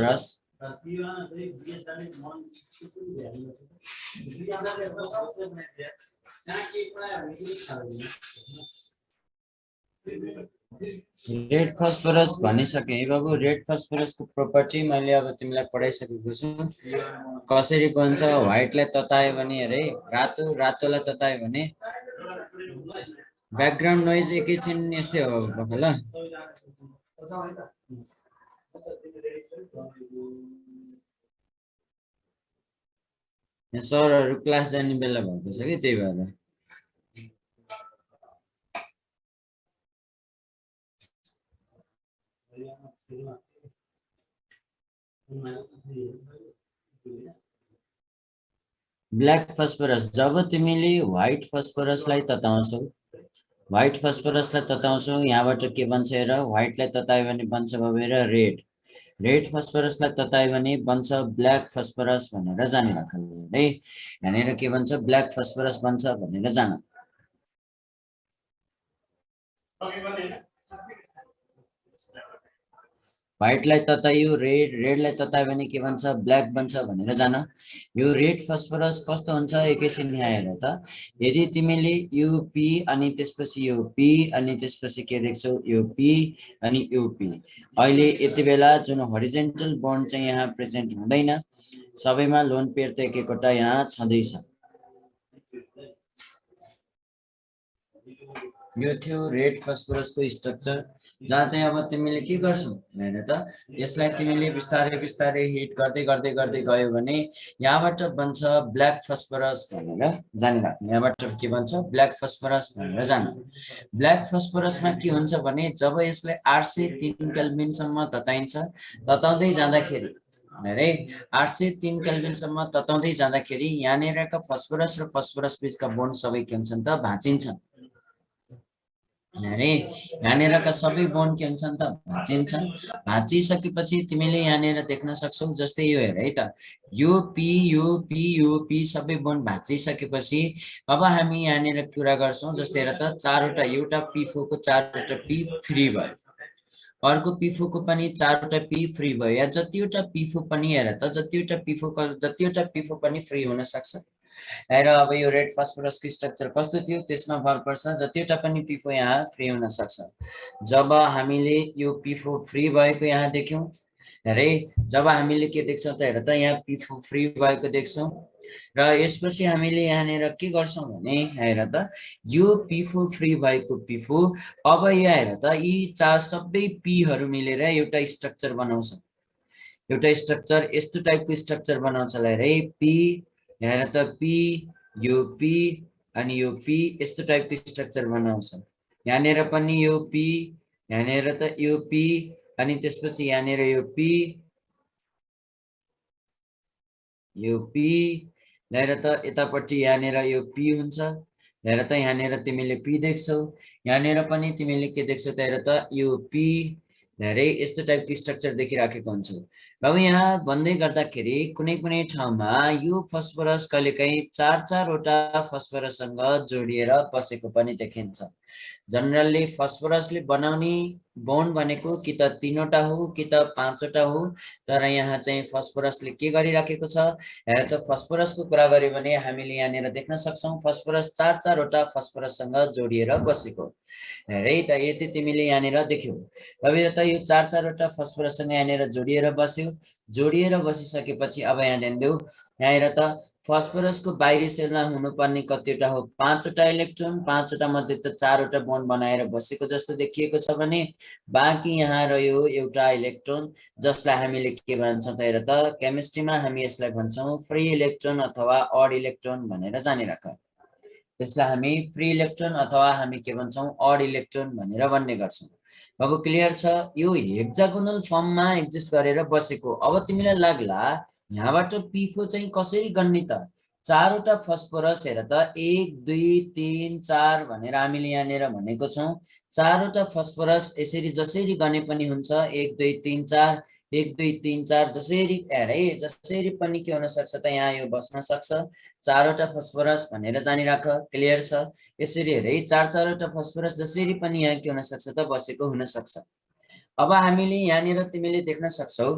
Red phosphorus भनिसके है बाबु। रेड फस्फोरस को प्रोपर्टी मैले अब तिमीलाई पढाइसकेको छु। कसरी बन्छ, व्हाइटलाई ततायो भने अरे रातो, रातोलाई ततायो भने ब्याकग्राउन्ड नोइज एकैछिन यस्तै हो ल। सरहरू क्लास जाने बेला भएको छ कि त्यही भएर। ब्ल्याक फस्फोरस, जब तिमीले व्हाइट फस्फोरसलाई तताउँछौ, व्हाइट फस्फोरसलाई तताउँछौ, यहाँबाट के बन्छ हेर, व्हाइटलाई ततायो भने बन्छ भएर रेड, रेड फस्फोरसलाई ततायो भने बन्छ ब्ल्याक फस्फोरस भनेर जानिराख है। यहाँनिर के बन्छ, ब्ल्याक फस्फोरस बन्छ भनेर जान। व्हाइटलाई ततायो रेड, रेडलाई ततायो भने के बन्छ, ब्ल्याक बन्छ भनेर जान। यो रेड फस्फोरस कस्तो हुन्छ एकैछिन यहाँ हेर त। यदि तिमीले यो पी अनि त्यसपछि यो पी अनि त्यसपछि के देख्छौ, यो पी अनि यो पी, अहिले यति बेला जुन हरिजेन्टल बन्ड चाहिँ यहाँ प्रेजेन्ट हुँदैन, सबैमा लोन पेयर त एकैवटा यहाँ छँदैछ। यो थियो रेड फस्फोरसको स्ट्रक्चर, जहाँ चाहिँ अब तिमीले के गर्छौ हेर त, यसलाई तिमीले बिस्तारै बिस्तारै हिट गर्दै गर्दै गर्दै गयो भने यहाँबाट बन्छ ब्ल्याक फस्फोरस भनेर जानिराख्नु। यहाँबाट के बन्छ, ब्ल्याक फस्फोरस भनेर जान। ब्ल्याक फस्फोरसमा के हुन्छ भने जब यसलाई 803 केल्भिनसम्म तताइन्छ, तताउँदै जाँदाखेरि है 803 केल्भिनसम्म तताउँदै जाँदाखेरि यहाँनिरका फस्फोरस र फस्फोरस बीचका बोन्ड सबै के हुन्छन् त, भाँचिन्छन् अरे। यहाँनिरका सबै बोन्ड के हुन्छन् त, भाँचिन्छन्। भाँचिसकेपछि तिमीले यहाँनिर देख्न सक्छौ, जस्तै यो हेर है त, यो पी यो पी यो पी सबै बोन्ड भाँचिसकेपछि अब हामी यहाँनिर कुरा गर्छौं। जस्तै हेर त, चारवटा, एउटा पी4 को चारवटा पी फ्री भयो, अर्को पी4 को पनि चारवटा पी फ्री भयो, या जतिवटा पी4 पनि हेर त, जतिवटा पी4 पनि फ्री हुन सक्छ। हेर अब यो रेड फस्फोरसको स्ट्रक्चर कस्तो थियो त्यसमा भर पर्छ, जतिवटा पनि पी4 यहाँ फ्री हुन सक्छ। जब हामीले यो पी4 फ्री भएको यहाँ देख्यौं हेरे, जब हामीले के देख्छौं त हेर त, यहाँ पी4 फ्री भएको देख्छौं र यसपछि हामीले यहाँनिर के गर्छौं भने हेर त, यो पी4 फ्री भएको पी4 अब यहाँ हेर त, यी चार सबै पीहरू मिलेर एउटा स्ट्रक्चर बनाउँछ। एउटा स्ट्रक्चर यस्तो टाइपको स्ट्रक्चर बनाउँछ हेरे, पी हेर त, पी यो पी अनि यो पी यस्तो टाइपको स्ट्रक्चर बनाउँछ। यहाँनिर पनि यो पी, यहाँनिर त यो पी अनि त्यसपछि यहाँनिर यो पी हेर त, यतापट्टि यहाँनिर यो पी हुन्छ। हेर त, यहाँनिर तिमीले पी देख्छौ, यहाँनिर पनि तिमीले के देख्छौ त हेर त, यो पी धेरै यस्तो टाइपको स्ट्रक्चर देखिराखेको हुन्छ। अब यहाँ भन्दै गर्दाखेरि कुनै कुनै ठाउँमा यो फस्फोरस कहिलेकाहीँ चार चारवटा फस्फोरससँग जोडिएर बसेको पनि देखिन्छ। जनरली फस्फोरसले बनाउने बोन्ड भनेको कि त 3वटा हो कि त 5वटा हो, तर यहाँ चाहिँ फस्फोरसले के गरिराखेको छ हेर त, फस्फोरसको कुरा गर्यो भने हामीले यहाँनिर देख्न सक्छौं फस्फोरस चार चारवटा फस्फोरससँग जोडिएर बसेको। हेरै त, यति तिमीले यहाँनिर देख्यौ। अब त यो चार चारवटा फस्फोरससँग यहाँनिर जोडिएर बस्यो। जोडिएर बसिसकेपछि अब यहाँ ध्यान देऊ, यहाँ हेर त, फस्फोरसको बाहिरी सेलमा हुनुपर्ने कतिवटा हो, 5वटा इलेक्ट्रोन, 5वटा मध्ये त 4वटा बोन्ड बनाएर बसेको जस्तो देखिएको छ भने बाँकी यहाँ रह्यो एउटा इलेक्ट्रोन, जसलाई हामीले के भन्छौं त हेर त, केमिस्ट्रीमा हामी यसलाई भन्छौं फ्री इलेक्ट्रोन अथवा अड इलेक्ट्रोन भनेर जानिराख। यसलाई हामी फ्री इलेक्ट्रोन अथवा हामी के भन्छौं, अड इलेक्ट्रोन भनेर भन्ने गर्छौं। अब क्लियर छ, यो हेक्सागोनल फर्ममा एक्जिस्ट गरेर बसेको। अब तिमीलाई लाग्ला यहाँबाट पी4 चाहिँ कसरी गन्ने त, चारवटा फस्फोरस हेर त, 1 2 3 4 भनेर हामीले यहाँनिर भनेको छौं। चारवटा फस्फोरस यसरी जसरी गने पनि हुन्छ, 1 2 3 4 1 2 3 4 जसरी हेर है, जसरी पनि के हुन सक्छ त, यहाँ यो बस्न सक्छ। चारवटा फस्फोरस भनेर जानिराख। क्लियर छ, यसरी हेर है, चार चारवटा फस्फोरस जसरी पनि यहाँ के हुन सक्छ त, बसेको हुन सक्छ। अब हामीले यहाँनिर तिमीले देख्न सक्छौ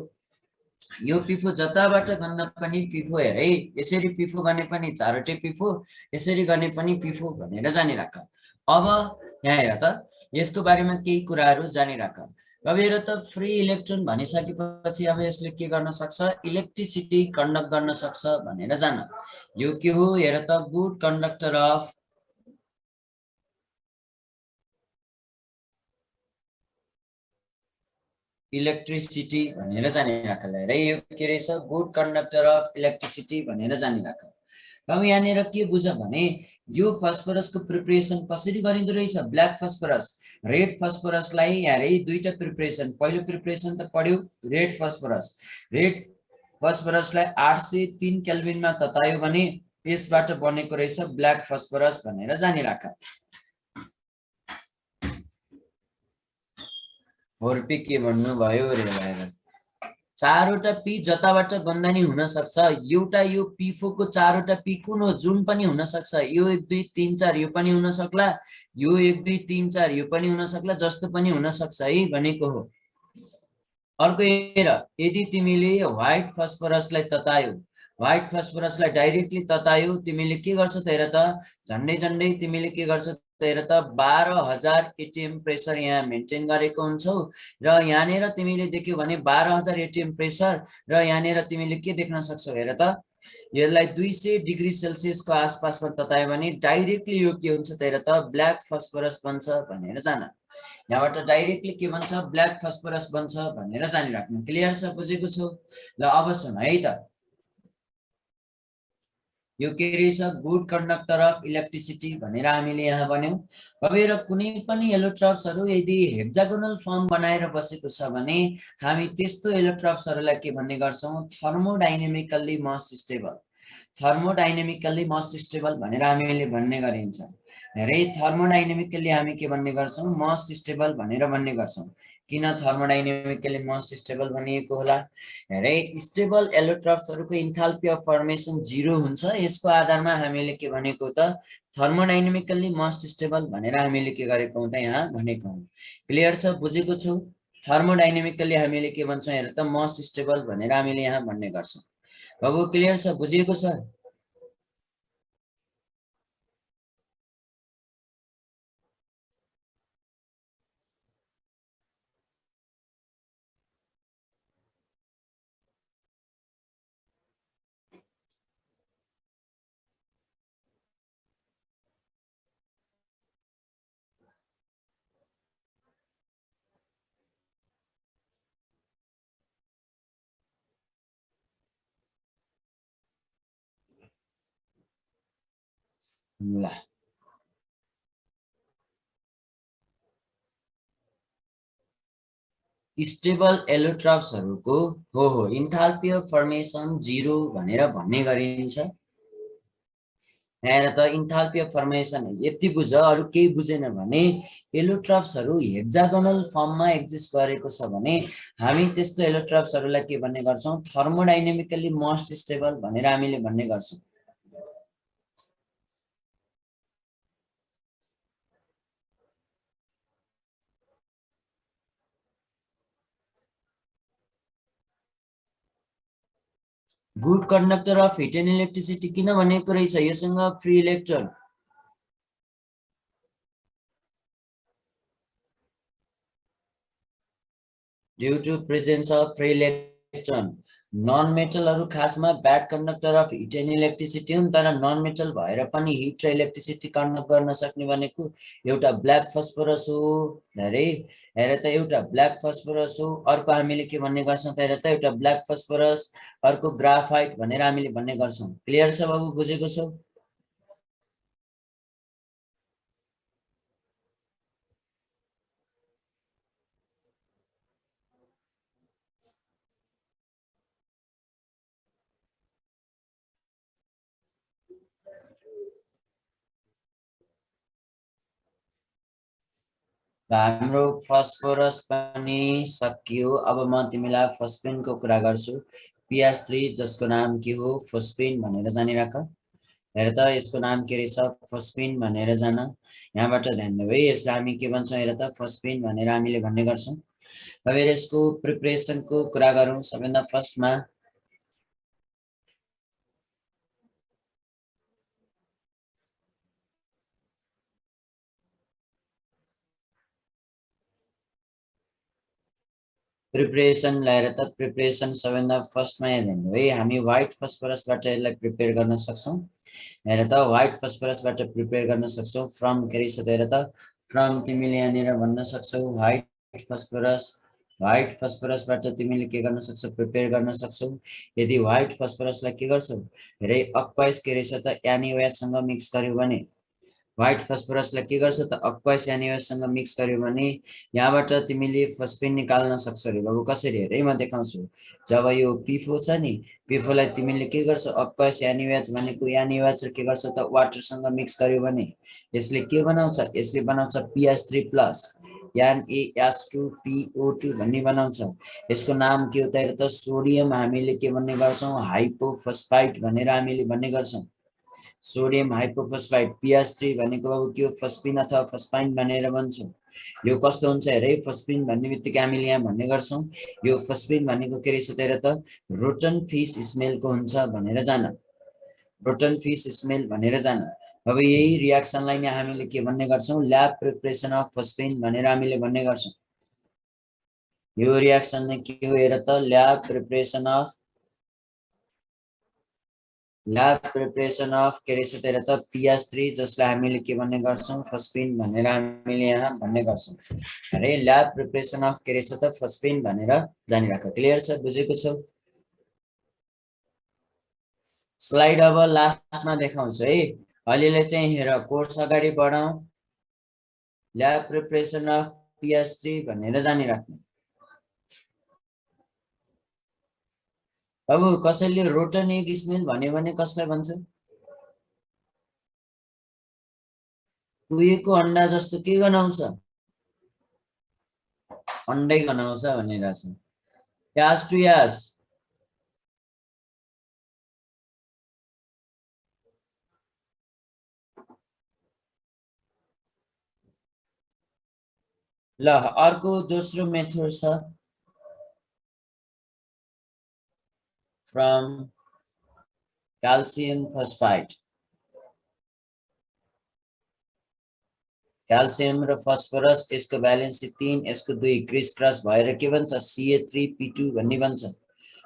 यो पिफो जताबाट गन्दा पनि पिफो हेर है, यसरी पिफो गर्ने पनि चारवटै पिफो, यसरी गर्ने पनि पिफो भनेर जानिराख। अब यहाँ हेर त, यसको बारेमा केही कुराहरू जानिराख। अब हेर त, फ्री इलेक्ट्रोन भनिसकेपछि अब यसले के गर्न सक्छ, इलेक्ट्रिसिटी कन्डक्ट गर्न सक्छ भनेर जान। यो के हो, हेर त, गुड कन्डक्टर अफ इलेक्ट्रिसिटी भनेर जानिराख। र यो के रहेछ, गुड कन्डक्टर अफ इलेक्ट्रिसिटी भनेर जानिराख। अब यहाँनिर के बुझ भने, यो फस्फरसको प्रिपरेसन कसरी गरिँदो रहेछ, ब्ल्याक फस्फरस रेड फस्फरसलाई यहाँ दुईटा प्रिपरेसन, पहिलो प्रिपरेसन त पढ्यो रेड फस्फरसलाई 803 केल्भिनमा ततायो भने यसबाट बनेको रहेछ ब्ल्याक फस्फरस भनेर जानिराख। 4p के भन्नुभयो रे भाइहरु, चारवटा पी जताबाट गन्दा नि हुन सक्छ। एउटा यो पिफो को चारवटा पी कुन हो, जुन पनि हुन सक्छ। यो 1 2 3 4 यो पनि हुन सक्ला, यो 1 2 3 4 यो पनि हुन सक्ला, जस्तो पनि हुन सक्छ है भनेको हो। अर्को हेर, यदि तिमीले व्हाइट फस्फरसलाई ततायो, व्हाइट फस्फरसलाई डाइरेक्टली ततायो, तिमीले के गर्छौ त हेर त, झन्डै झन्डै तिमीले के गर्छौ त हेर त, 12000 एटीएम प्रेसर यहाँ मेन्टेन गरेको हुन्छौ। र यहाँनेर तिमीले देख्यौ भने 12000 एटीएम प्रेसर र यहाँनेर तिमीले के देख्न सक्छौ हेर त, यसलाई 200 डिग्री सेल्सियसको आसपासमा ततायो भने डाइरेक्टली यो के हुन्छ त हेर त, ब्ल्याक फस्फरस बन्छ भनेर जान। यहाँबाट डाइरेक्टली के भन्छ, ब्ल्याक फस्फरस बन्छ भनेर जानिराख्नु। क्लियर छ, बुझेको छौ? ल अब सुन है त, यो के रहेछ, गुड कन्डक्टर अफ इलेक्ट्रिसिटी भनेर हामीले यहाँ भन्यौं। अब हेर, कुनै पनि एलोट्रप्सहरु यदि हेक्सागोनल फर्म बनाएर बसेको छ भने हामी त्यस्तो एलोट्रप्सहरुलाई के भन्ने गर्छौं, थर्मोडाइनामिकल्ली मोस्ट स्टेबल, थर्मोडाइनामिकल्ली मोस्ट स्टेबल भनेर हामीले भन्ने गरिन्छ। रे थर्मोडाइनामिकल्ली हामी के भन्ने गर्छौं, मोस्ट स्टेबल भनेर भन्ने गर्छौं। किन थर्मोडाइनामिकल्ली मोस्ट स्टेबल भनिएको होला, रे स्टेबल एलोट्रप्सहरुको इन्थाल्पी अफ फर्मेसन 0 हुन्छ। यसको आधारमा हामीले के भनेको त, थर्मोडाइनामिकल्ली मोस्ट स्टेबल भनेर हामीले के गरेको हौं त यहाँ भनेको हौं। क्लियर छ, बुझेको छौ? थर्मोडाइनामिकल्ली हामीले के भन्छौं हेर त, मोस्ट स्टेबल भनेर हामीले यहाँ भन्ने गर्छौं। बाबु क्लियर छ, बुझिएको छ? ल स्टेबल एलोट्रप्सहरुको हो इन्थाल्पी अफ फर्मेसन 0 भनेर भन्ने गरिन्छ। हेर त, इन्थाल्पी अफ फर्मेसन यति बुझ, अरु केही बुझेन भने, एलोट्रप्सहरु हेक्सागोनल फर्ममा एक्जिस्ट गरेको छ भने हामी त्यस्तो एलोट्रप्सहरुलाई के भन्ने गर्छौं, थर्मोडाइनामिकल्ली मोस्ट स्टेबल भनेर हामीले भन्ने गर्छौं। Good conductor of heat and electricity किन भनेको रहेछ, योसँग free electron, due to presence of free electron. Non मेटलहरु खासमा bad conductor of heat and electricity हुन्, तर नन मेटल भएर पनि हिट र इलेक्ट्रिसिटी कन्डक्ट गर्न सक्ने भनेको एउटा ब्ल्याक फस्फरस हो। हेरे हेर त, एउटा ब्ल्याक फस्फरस हो। अर्को हामीले के भन्ने गर्छौं त हेर त, एउटा ब्ल्याक फस्फरस, अर्को ग्राफाइट भनेर हामीले भन्ने गर्छौं। क्लियर छ बाबु, बुझेको छौ? हाम्रो फस्फोरस पनि सकियो। अब म तिमीलाई फस्फेनको कुरा गर्छु, PH3 जसको नाम के हो, फोस्फेन भनेर जानिराख। हेर त, यसको नाम के रहेछ, फोस्फेन भनेर जान। यहाँबाट ध्यान देऊ है, यसलाई हामी के भन्छौं हेर त, फोस्फेन भनेर हामीले भन्ने गर्छौं। अब यसको प्रिपरेसनको कुरा गरौँ सबैभन्दा फर्स्टमा प्रिपरेसन ल्याएर त प्रिपरेसन सबैभन्दा फर्स्टमा हेर्नु है हामी व्हाइट फस्फरसबाट यसलाई प्रिपेयर गर्न सक्छौँ हेर त व्हाइट फस्फरसबाट प्रिपेयर गर्न सक्छौँ फ्रम के रहेछ त हेर त फ्रम तिमीले यहाँनिर भन्न सक्छौ व्हाइट फस्फरसबाट तिमीले के गर्न सक्छौ प्रिपेयर गर्न सक्छौ यदि व्हाइट फस्फरसलाई के गर्छौ हेरै अक्वाइस के रहेछ त NaOH सँग मिक्स गर्यो भने व्हाइट फस्फरसलाई के गर्छ त अक्वाइस NaOH सँग मिक्स गर्यो भने यहाँबाट तिमीले फस्फेन निकाल्न सक्छौ रे बाबु कसरी हेरे म देखाउँछु जब यो पिफो छ नि पिफोलाई तिमीले के गर्छ अक्वाइस NaOH भनेको NaOH के गर्छ त वाटरसँग मिक्स गर्यो भने यसले के बनाउँछ यसले बनाउँछ PH3+ NaH2PO2 भन्ने बनाउँछ यसको नाम के हो त हेर त सोडियम हामीले के भन्ने गर्छौं हाइपोफस्फाइट भनेर हामीले भन्ने गर्छौं सोडियम हाइपोफस्फाइट PH3 भनेको अब के हो फस्फिन अथवा फस्फाइन भनेर भन्छौँ यो कस्तो हुन्छ हेरे फस्फिन भन्ने बित्तिकै हामीले यहाँ भन्ने गर्छौँ यो फस्फिन भनेको के रहेछ हेर त रोटन फिस स्मेलको हुन्छ भनेर जान रोटन फिस स्मेल भनेर जान अब यही रियाक्सनलाई नै हामीले के भन्ने गर्छौँ ल्याब प्रिपरेसन अफ फस्फिन भनेर हामीले भन्ने गर्छौँ यो रियाक्सन नै के हो हेर त ल्याब प्रिपरेसन अफ के रहेछ त हेर त PH3 जसलाई हामीले के भन्ने गर्छौँ फस्फिन भनेर हामीले यहाँ भन्ने गर्छौँ अरे ल्याब प्रिपरेसन अफ के रहेछ त फस्फिन भनेर जानिराख क्लियर छ बुझेको छौ स्लाइड अब लास्टमा देखाउँछु है अलिअलि चाहिँ हेर कोर्स अगाडि बढाउँ ल्याब प्रिपरेसन अफ PH3 भनेर जानिराख्नु अब कसैले रोटन एग स्मेल भन्यो भने कसलाई भन्छ कुहिएको अन्डा जस्तो के गनाउँछ अन्डै गनाउँछ भनिरहेछ यास टु यास ल अर्को दोस्रो मेथड छ फ्रम क्याल्सियम फस्फाइड क्याल्सियम र फस्फरस यसको भ्यालेन्सी 3 यसको 2 क्रिस क्रस भएर के भन्छ Ca3P2 भन्ने बन्छ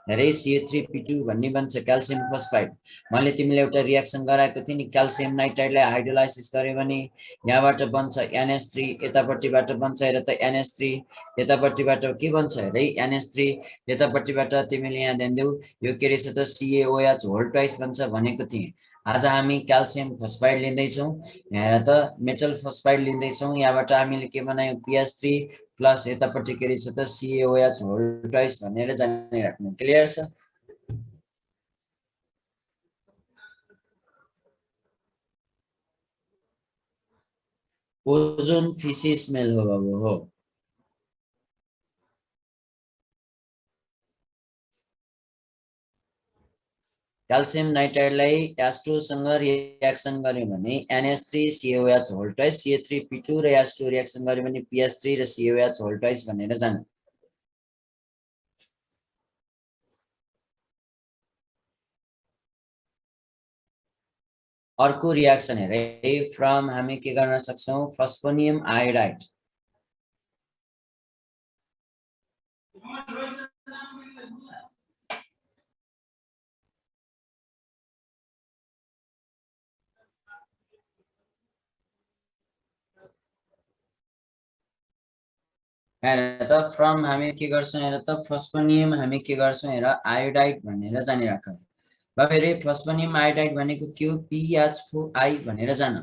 हेरे Ca3P2 भन्ने बन्छ क्याल्सियम फस्फाइड मैले तिमीलाई एउटा रियाक्सन गराएको थिएँ नि क्याल्सियम नाइट्राइडलाई हाइड्रोलाइसिस गर्यो भने यहाँबाट बन्छ NH3 यतापट्टिबाट बन्छ हेर त NH3 यतापट्टिबाट के बन्छ हेरे NH3 यतापट्टिबाट तिमीले यहाँ ध्यान देऊ यो के रहेछ त CaOH होल ट्वाइस बन्छ भनेको थिएँ आज हामी क्याल्सियम फस्फाइड लिँदैछौँ यहाँ त मेटल फस्फाइड लिँदैछौँ यहाँबाट हामीले के बनायौँ PH3 प्लस यतापट्टि के रहेछ त CaOH होल ट्वाइस भनेर जानिराख्नु क्लियर छ ओजोन फिसी स्मेल हो अब हो क्याल्सियम नाइट्राइडलाई H2 सँग रियाक्सन गर्यो भने NH3 CaOH whole twice Ca3P2 र H2 रियाक्सन गर्यो भने PH3 र CaOH होल ट्वाइस भनेर जानु अर्को रियाक्सन हेरे फ्रम हामी के गर्न सक्छौँ फस्फोनियम आयोडाइड हेर त फ्रम हामी के गर्छौँ हेर त फस्फोनियम हामी के गर्छौँ हेर आयोडाइड भनेर जानिराख अब फेरि फस्फोनियम आयोडाइड भनेको के हो PH4I भनेर जान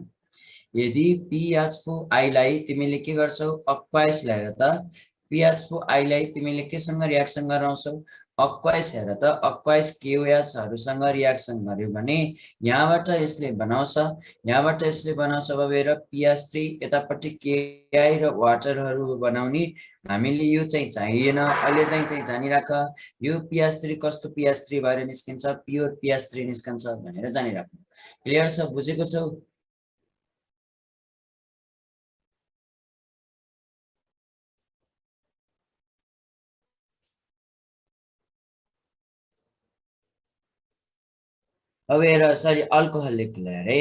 यदि PH4I लाई तिमीले के गर्छौ अक्वाइस ल्याएर त PH4I लाई तिमीले केसँग रियाक्सन गराउँछौ अक्वाइस हेर त अक्वाइस KOH हरूसँग रियाक्सन गर्यो भने यहाँबाट यसले बनाउँछ अब हेर PH3 यतापट्टि KI र वाटरहरू बनाउने हामीले यो चाहिँ चाहिएन अहिले चाहिँ जानिराख यो PH3 कस्तो PH3 भएर निस्किन्छ प्योर PH3 निस्कन्छ भनेर जानिराख्नु क्लियर छ बुझेको छौ अब हेर सरी अल्कोहलिक हेरे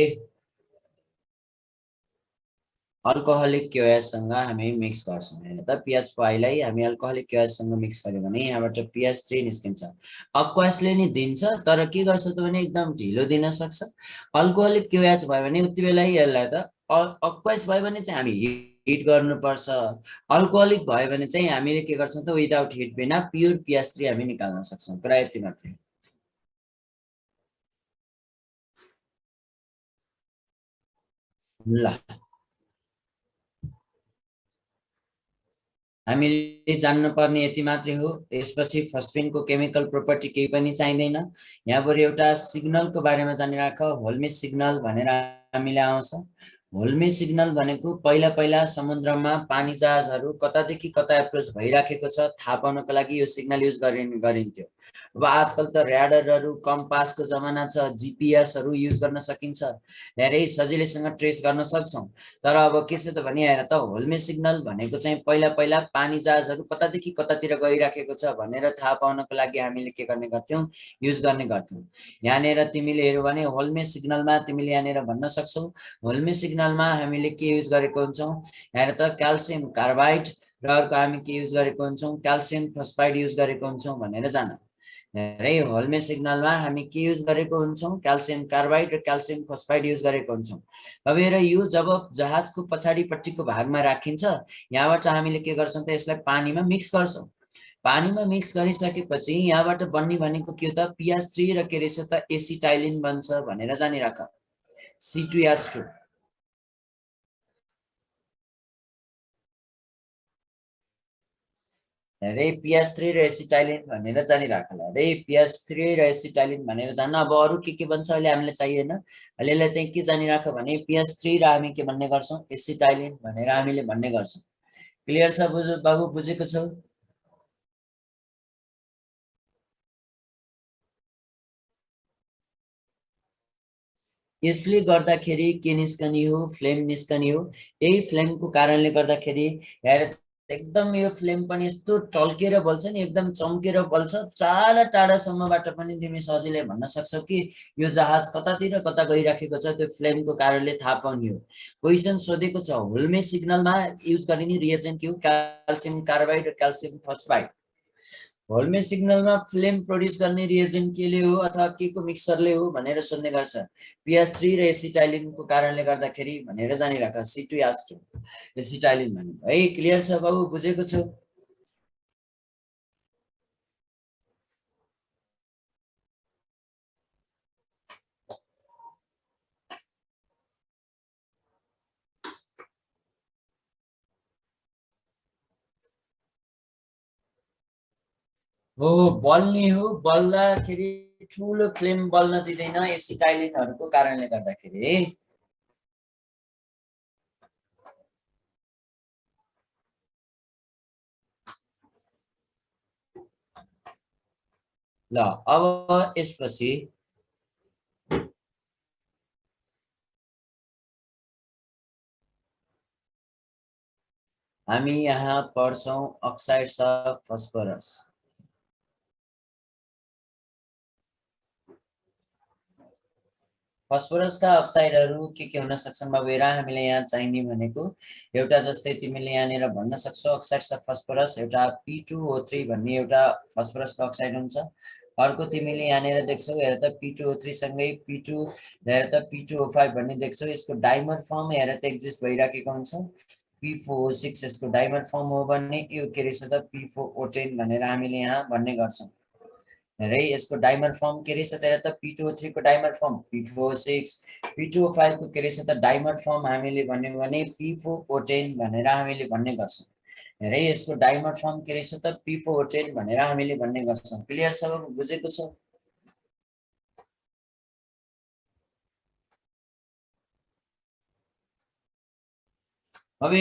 अल्कोहलिक क्योएससँग हामी मिक्स गर्छौँ हैन त pH लाई हामी अल्कोहलिक क्योएससँग मिक्स गर्यो भने यहाँबाट pH3 निस्किन्छ अक्वासले नि दिन्छ तर के गर्छ त भने एकदम ढिलो दिन सक्छ अल्कोहलिक क्योएच भयो भने उति बेला यसलाई त अक्वास भयो भने चाहिँ हामी हिट गर्नुपर्छ अल्कोहलिक भयो भने चाहिँ हामीले के गर्छौं त विदाउट हिट बिना प्योर pH3 हामी निकाल्न सक्छौं कुरा यति मात्रै ल हामीले जान्नुपर्ने यति मात्रै हो यसपछि फस्फेनको केमिकल प्रोपर्टी केही पनि चाहिँदैन यहाँबाट एउटा सिग्नलको बारेमा जानिराख होल्मेस सिग्नल भनेर हामीले आउँछ होल्मेस सिग्नल भनेको पहिला पहिला समुद्रमा पानी जहाजहरू कतादेखि कता एप्रोच भइराखेको छ थाहा पाउनको लागि यो सिग्नल युज गरिन्थ्यो अब आजकल त र्याडरहरू कम्पासको जमाना छ जिपिएसहरू युज गर्न सकिन्छ धेरै सजिलैसँग ट्रेस गर्न सक्छौं तर अब के छ त भने हेर त होल्मेस सिग्नल भनेको चाहिँ पहिला पहिला पानी जहाजहरू कतादेखि कतातिर गइराखेको छ भनेर थाहा पाउनको लागि हामीले के गर्ने गर्थ्यौं युज गर्ने गर्थ्यौं यहाँनेर तिमीले हेर्यौ भने होल्मेस सिग्नलमा तिमीले यहाँनेर भन्न सक्छौ होल्मेस सिग्नलमा हामीले के युज गरेको हुन्छौं हेर त क्याल्सियम कार्बाइड र अर्को हामी के युज गरेको हुन्छौं क्याल्सियम फस्फाइड युज गरेको हुन्छौं भनेर जान धेरै होल्मेस सिग्नलमा हामी के युज गरेको हुन्छौं क्याल्सियम कार्बाइड र क्याल्सियम फस्फाइड युज गरेको हुन्छौं अब हेर यो जब जहाजको पछाडिपट्टिको भागमा राखिन्छ यहाँबाट हामीले के गर्छौं त यसलाई पानीमा मिक्स गर्छौं पानीमा मिक्स गरिसकेपछि यहाँबाट बन्ने भनेको के हो त pH3 र के रहेछ त एसिटाइलिन बन्छ भनेर जानिराख C2H2 रे pH3 र एसिटाइलिन भनेर जानिराख ल रे pH3 र एसिटाइलिन भनेर जान्न अब अरु के बन्छ अहिले हामीले चाहिएन अहिले यसलाई चाहिँ के जानिराख भने pH3 र हामी के भन्ने गर्छौं एसिटाइलिन भनेर हामीले भन्ने गर्छौं क्लियर छ बाबु बुझेको छौ यसले गर्दाखेरि के निस्कने हो फ्लेम निस्कने हो यही फ्लेमको कारणले गर्दाखेरि हेर एकदम यो फ्लेम पनि यस्तो टल्केर बल्छ नि एकदम चम्केर बल्छ टाढा टाढासम्मबाट पनि तिमी सजिलै भन्न सक्छौ कि यो जहाज कतातिर कता गइराखेको छ त्यो फ्लेमको कारणले थाहा पाउने हो क्वेशन सोधेको छ होल्मेस सिग्नलमा युज गरिने रिएजेन्ट के हो क्याल्सियम कार्बाइड र क्याल्सियम फस्फाइड होल्मेस सिग्नलमा फ्लेम प्रोड्युस गर्ने रिएजेन्ट केले हो अथवा के को मिक्सरले हो भनेर सोध्ने गर्छ pH3 र एसिटाइलिनको कारणले गर्दाखेरि भनेर जानिराख C2H2 एसिटाइलिन भनेको है क्लियर छ बाबु बुझेको छु हो बल्ने हो बल्दाखेरि ठुलो फ्लेम बल्न दिँदैन एसिटाइलिनहरुको कारणले गर्दाखेरि ल अब यसपछि हामी यहाँ पढ्छौं अक्साइड्स अफ फस्फरस फस्फरसका अक्साइडहरु के हुन सक्छन् बाबु हेर हामीले यहाँ चाहिने भनेको एउटा जस्तै तिमीले यहाँनेर भन्न सक्छौ अक्साइड्स अफ फस्फरस एउटा P2O3 भन्ने एउटा फस्फरसको अक्साइड हुन्छ अर्को तिमीले यहाँनेर देख्छौ हेर त P2O3 सँगै P2 हेर त P2O5 भन्ने देख्छौ यसको डाइमर फर्म हेर त एक्जिस्ट भइराखेको हुन्छ P4O6 यसको डाइमर फर्म हो भने यो के रहेछ त P4O10 भनेर हामीले यहाँ भन्ने गर्छौं है यसको डाइमर फर्म के रहेछ त P2O3 को डाइमर फर्म P4O6 P2O5 को के रहेछ त डाइमर फर्म हामीले भन्यौ भने P4O10 भनेर हामीले भन्ने गर्छौं हेर यसको डाइमर फर्म के रहेछ त P4O10 भनेर हामीले भन्ने गर्छौं क्लियर छ बुझेको छौ अब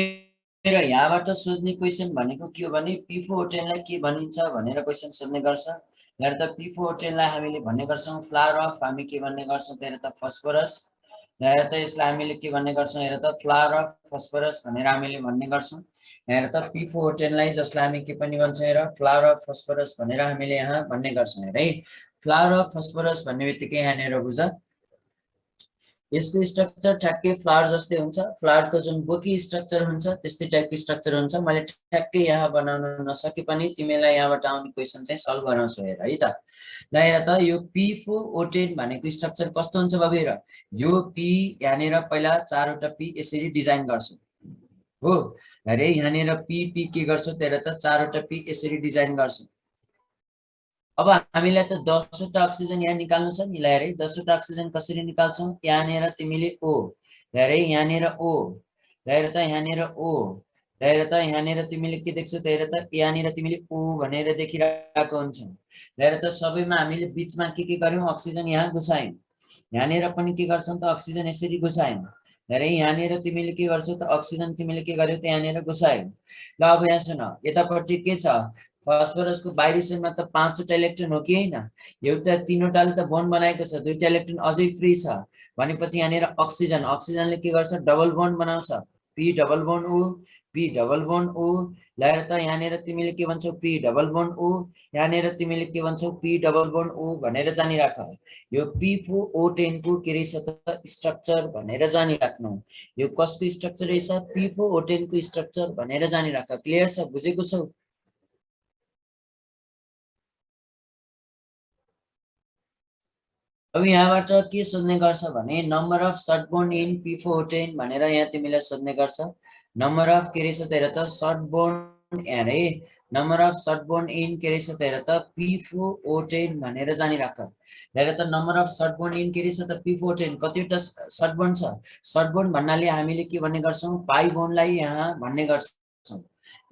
यहाँबाट सोध्ने क्वेशन भनेको के हो भने P4O10 लाई के भनिन्छ भनेर क्वेशन सोध्ने गर्छ हेर त P4O10 लाई हामीले भन्ने गर्छौं फ्लावर अफ हामी के भन्ने गर्छौं हेर त फस्फरस हेर त यसलाई हामीले के भन्ने गर्छौं हेर त फ्लावर अफ फस्फरस भनेर हामीले भन्ने गर्छौं हेर त P4O10 लाई जसलाई हामी के पनि भन्छौं हेर फ्लावर अफ फस्फरस भनेर हामीले यहाँ भन्ने गर्छौं हेर है फ्लावर अफ फस्फोरस भन्ने बित्तिकै यहाँनिर बुझ यसको स्ट्रक्चर ठ्याक्कै फ्लावर जस्तै हुन्छ। फ्लावरको जुन बोकी स्ट्रक्चर हुन्छ त्यस्तै टाइपको स्ट्रक्चर हुन्छ। मैले ठ्याक्कै यहाँ बनाउन नसके पनि तिमीलाई यहाँबाट आउने क्वेसन चाहिँ सल्भ गराउँछु हेर है त। ल हेर त यो P4O10 भनेको स्ट्रक्चर कस्तो हुन्छ बाबु हेर। यो P यहाँनिर पहिला 4वटा P यसरी डिजाइन गर्छु हो। अरे यहाँनिर P के गर्छौ त हेर त 4वटा P यसरी डिजाइन गर्छु। अब हामीलाई त 10वटा अक्सिजन यहाँ निकाल्नु छ नि। ल हेर 10वटा अक्सिजन कसरी निकाल्छौ। यहाँनिर तिमीले O, ल हेर यहाँनिर O, ल हेर त यहाँनिर O, ल हेर त यहाँनिर तिमीले के देख्छौ त हेर त यहाँनिर तिमीले O भनेर देखिरहेको हुन्छौ। ल हेर त सबैमा हामीले बीचमा के गर्यौं अक्सिजन यहाँ घुसायौं। यहाँनिर पनि के गर्छौ त अक्सिजन यसरी घुसायौं। हेर यहाँनिर तिमीले के गर्छौ त अक्सिजन तिमीले के गर्यौ त यहाँनिर घुसायौ। ल अब यहाँ सुन यतापट्टि के छ फस्फोरसको बाहिरी सीमा त 5वटा इलेक्ट्रोन हो कि हैन। एउटा 3वटाले त बोन्ड बनाएको छ, 2टा इलेक्ट्रोन अझै फ्री छ भनेपछि यहाँनिर अक्सिजन अक्सिजनले के गर्छ डबल बोन्ड बनाउँछ। P double bond O, P double bond O। ल हेर त यहाँनिर तिमीले के भन्छौ P डबल बोन्ड O, यहाँनिर तिमीले के भन्छौ P डबल बोन्ड O भनेर जानिराख। यो P4O10 को के रहेछ त स्ट्रक्चर भनेर जानिराख्नु। यो कसको स्ट्रक्चर रहेछ P4O10 को स्ट्रक्चर भनेर जानिराख। क्लियर छ बुझेको छौ। अब यहाँबाट के सोध्ने गर्छ भने number of short bond in P4O10 भनेर यहाँ तिमीलाई सोध्ने गर्छ। नम्बर अफ के रहेछ त हेर त सर्ट बोन्ड अरे number of short bond in के रहेछ त हेर त P4O10 भनेर जानिराख। हेर त number of short bond in के रहेछ त P4O10 कतिवटा सर्ट बोन्ड छ। सर्ट बोन्ड भन्नाले हामीले के भन्ने गर्छौं पाई बोन्डलाई यहाँ भन्ने गर्छौं।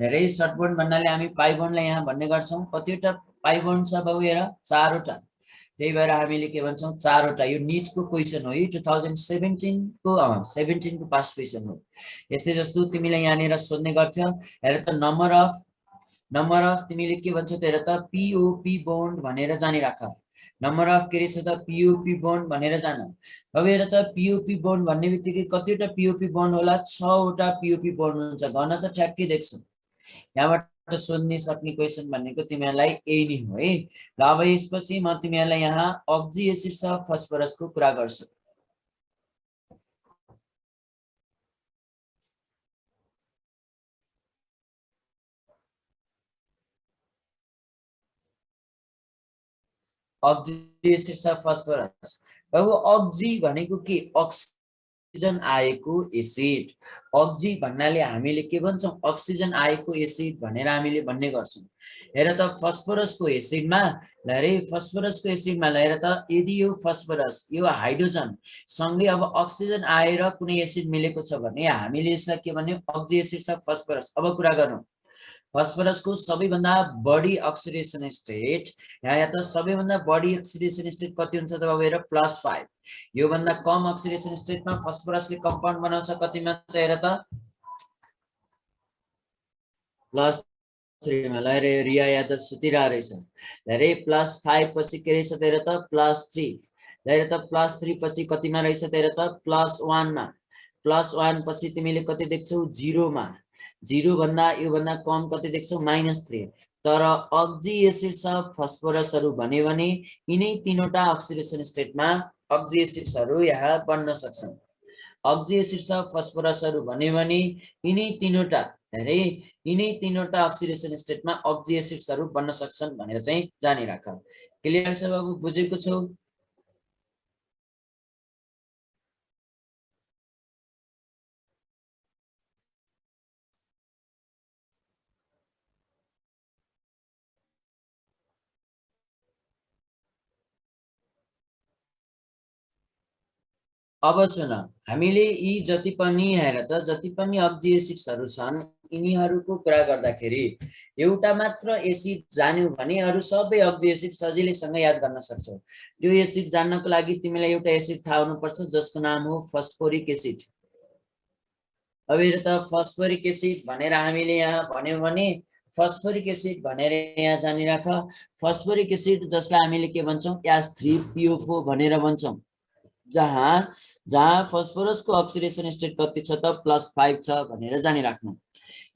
हेरे सर्ट बोन्ड भन्नाले हामी पाई बोन्डलाई यहाँ भन्ने गर्छौं। कतिवटा पाई बोन्ड छ बाबु हेर 4वटा। त्यही भएर हामीले के भन्छौं 4वटा। यो नीटको क्वेशन हो। यो 2017 को पास्ट क्वेशन हो। यस्तै जस्तो तिमीलाई यहाँनिर सोध्ने गर्थ्यो हेर त नम्बर अफ तिमीले के भन्छौ त हेर त POP बोन्ड भनेर जानिराख। नम्बर अफ के रहेछ त POP बोन्ड भनेर जान। अब हेर त POP बोन्ड भन्ने बित्तिकै कतिवटा POP बोन्ड होला 6वटा POP बोन्ड हुन्छ। गर्न त ठ्याक्कै देख्छौ। यहाँबाट सोध्ने सक्ने क्वेशन भनेको तिमीहरूलाई यही नै हो है। ल अब यसपछि म तिमीहरूलाई यहाँ अक्जी एसिड अफ फस्फोरसको कुरा गर्छु। अक्जी एसिड अफ फस्फोरस। अब अक्जी भनेको के अक्सिजन आएको एसिड। अक्जी भन्नाले हामीले के भन्छौं अक्सिजन आएको एसिड भनेर हामीले भन्ने गर्छौं। हेर त फस्फोरसको एसिडमा ल हेरे फस्फोरसको एसिडमा ल हेर त यदि यो फस्फोरस यो हाइड्रोजन सँगै अब अक्सिजन आएर कुनै एसिड मिलेको छ भने हामीले यसलाई के भन्ने अक्जी एसिड अफ फस्फोरस। अब कुरा गरौँ फस्फोरसको सबैभन्दा बढी अक्सिडेसन स्टेट यहाँ त सबैभन्दा बढी अक्सिडेसन स्टेट कति हुन्छ त बाबु हेर +5। यो भन्दा कम अक्सिडेसन स्टेटमा फस्फोरसले कम्पाउन्ड बनाउँछ कतिमा त हेर त +3 मा। ल हेर रिया यादव सुतिरा रहेछ। हेरे +5 पछि के रहेछ त हेर त +3। ल हेर त +3 पछि कतिमा रहेछ त हेर त +1 मा। +1 पछि तिमीले कति देख्छौ 0 मा। 0 भन्दा यो भन्दा कम कति देख्छौ -3। तर अक्जी एसिड्स अफ फस्फोरसहरु भन्यो भने यिनै 3वटा अक्सिडेसन स्टेटमा अक्जी एसिड्सहरु यहाँ बन्न सक्छन्। अक्जी एसिड्स अफ फस्फोरसहरु भन्यो भने यिनै 3वटा हेरे यिनै 3वटा अक्सिडेसन स्टेटमा अक्जी एसिड्सहरु बन्न सक्छन् भनेर चाहिँ जानिराख। क्लियर छ बाबु बुझेको छौ। अब सुन हामीले यी जति पनि हेर त जति पनि अक्जी एसिड्सहरु छन् यिनीहरुको कुरा गर्दाखेरि एउटा मात्र एसिड जान्यौ भने अरु सबै अक्जी एसिड सजिलैसँग याद गर्न सक्छौ। त्यो एसिड जान्नको लागि तिमीलाई एउटा एसिड थाहा हुनुपर्छ जसको नाम हो फस्फोरिक एसिड। अब हेर त फस्फोरिक एसिड भनेर हामीले यहाँ भन्यौ भने फस्फोरिक एसिड भनेर यहाँ जानिराख। फस्फोरिक एसिड जसलाई हामीले के भन्छौं H3PO4 भनेर भन्छौं। जहाँ फस्फोरसको अक्सिडेसन स्टेट कति छ त +5 छ भनेर जानिराख्नु।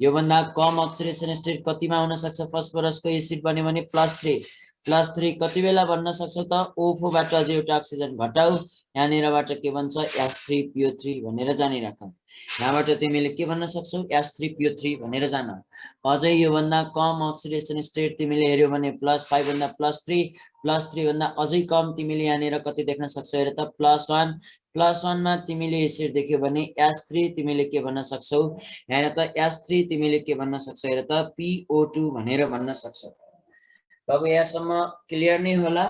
यो भन्दा कम अक्सिडेसन स्टेट कतिमा हुन सक्छ फस्फोरसको एसिड बन्यो भने +3। +3 कति बेला भन्न सक्छौ त O4 बाट अझै एउटा अक्सिजन घटाऊ यहाँनिरबाट के भन्छ H3PO3 भनेर जानिराख यहाँबाट तिमीले के भन्न सक्छौ H3PO3 भनेर जान अझै यो भन्दा कम अक्सिडेसन स्टेट तिमीले हेर्यौ भने +5 भन्दा +3 भन्दा अझै कम तिमीले यहाँनिर कति देख्न सक्छौ हेर त +1 +1 मा तिमीले एसिड देख्यौ भने H3 तिमीले के भन्न सक्छौ हेर त H3 तिमीले के भन्न सक्छौ हेर त PO2 भनेर भन्न सक्छौ अब यहाँसम्म क्लियर नै होला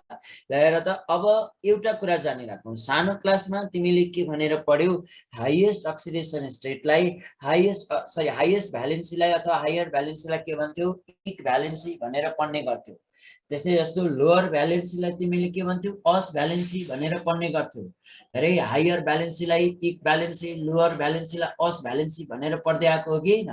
ल हेर त अब एउटा कुरा जानिराखौं सानो क्लासमा तिमीले के भनेर पढ्यौ हाईएस्ट अक्सिडेसन स्टेटलाई हाईएस्ट भ्यालेन्सीलाई अथवा हायर भ्यालेन्सीलाई के भन्थ्यौ पीक भ्यालेन्सी भनेर पढ्ने गर्थ्यौ त्यसै जस्तो लोअर भ्यालेन्सीलाई तिमीले के भन्थ्यौ अस भ्यालेन्सी भनेर पढ्ने गर्थ्यौ अरे हायर भ्यालेन्सीलाई पीक भ्यालेन्सी लोअर भ्यालेन्सीलाई अस भ्यालेन्सी भनेर पढ्दै आएको हो कि हैन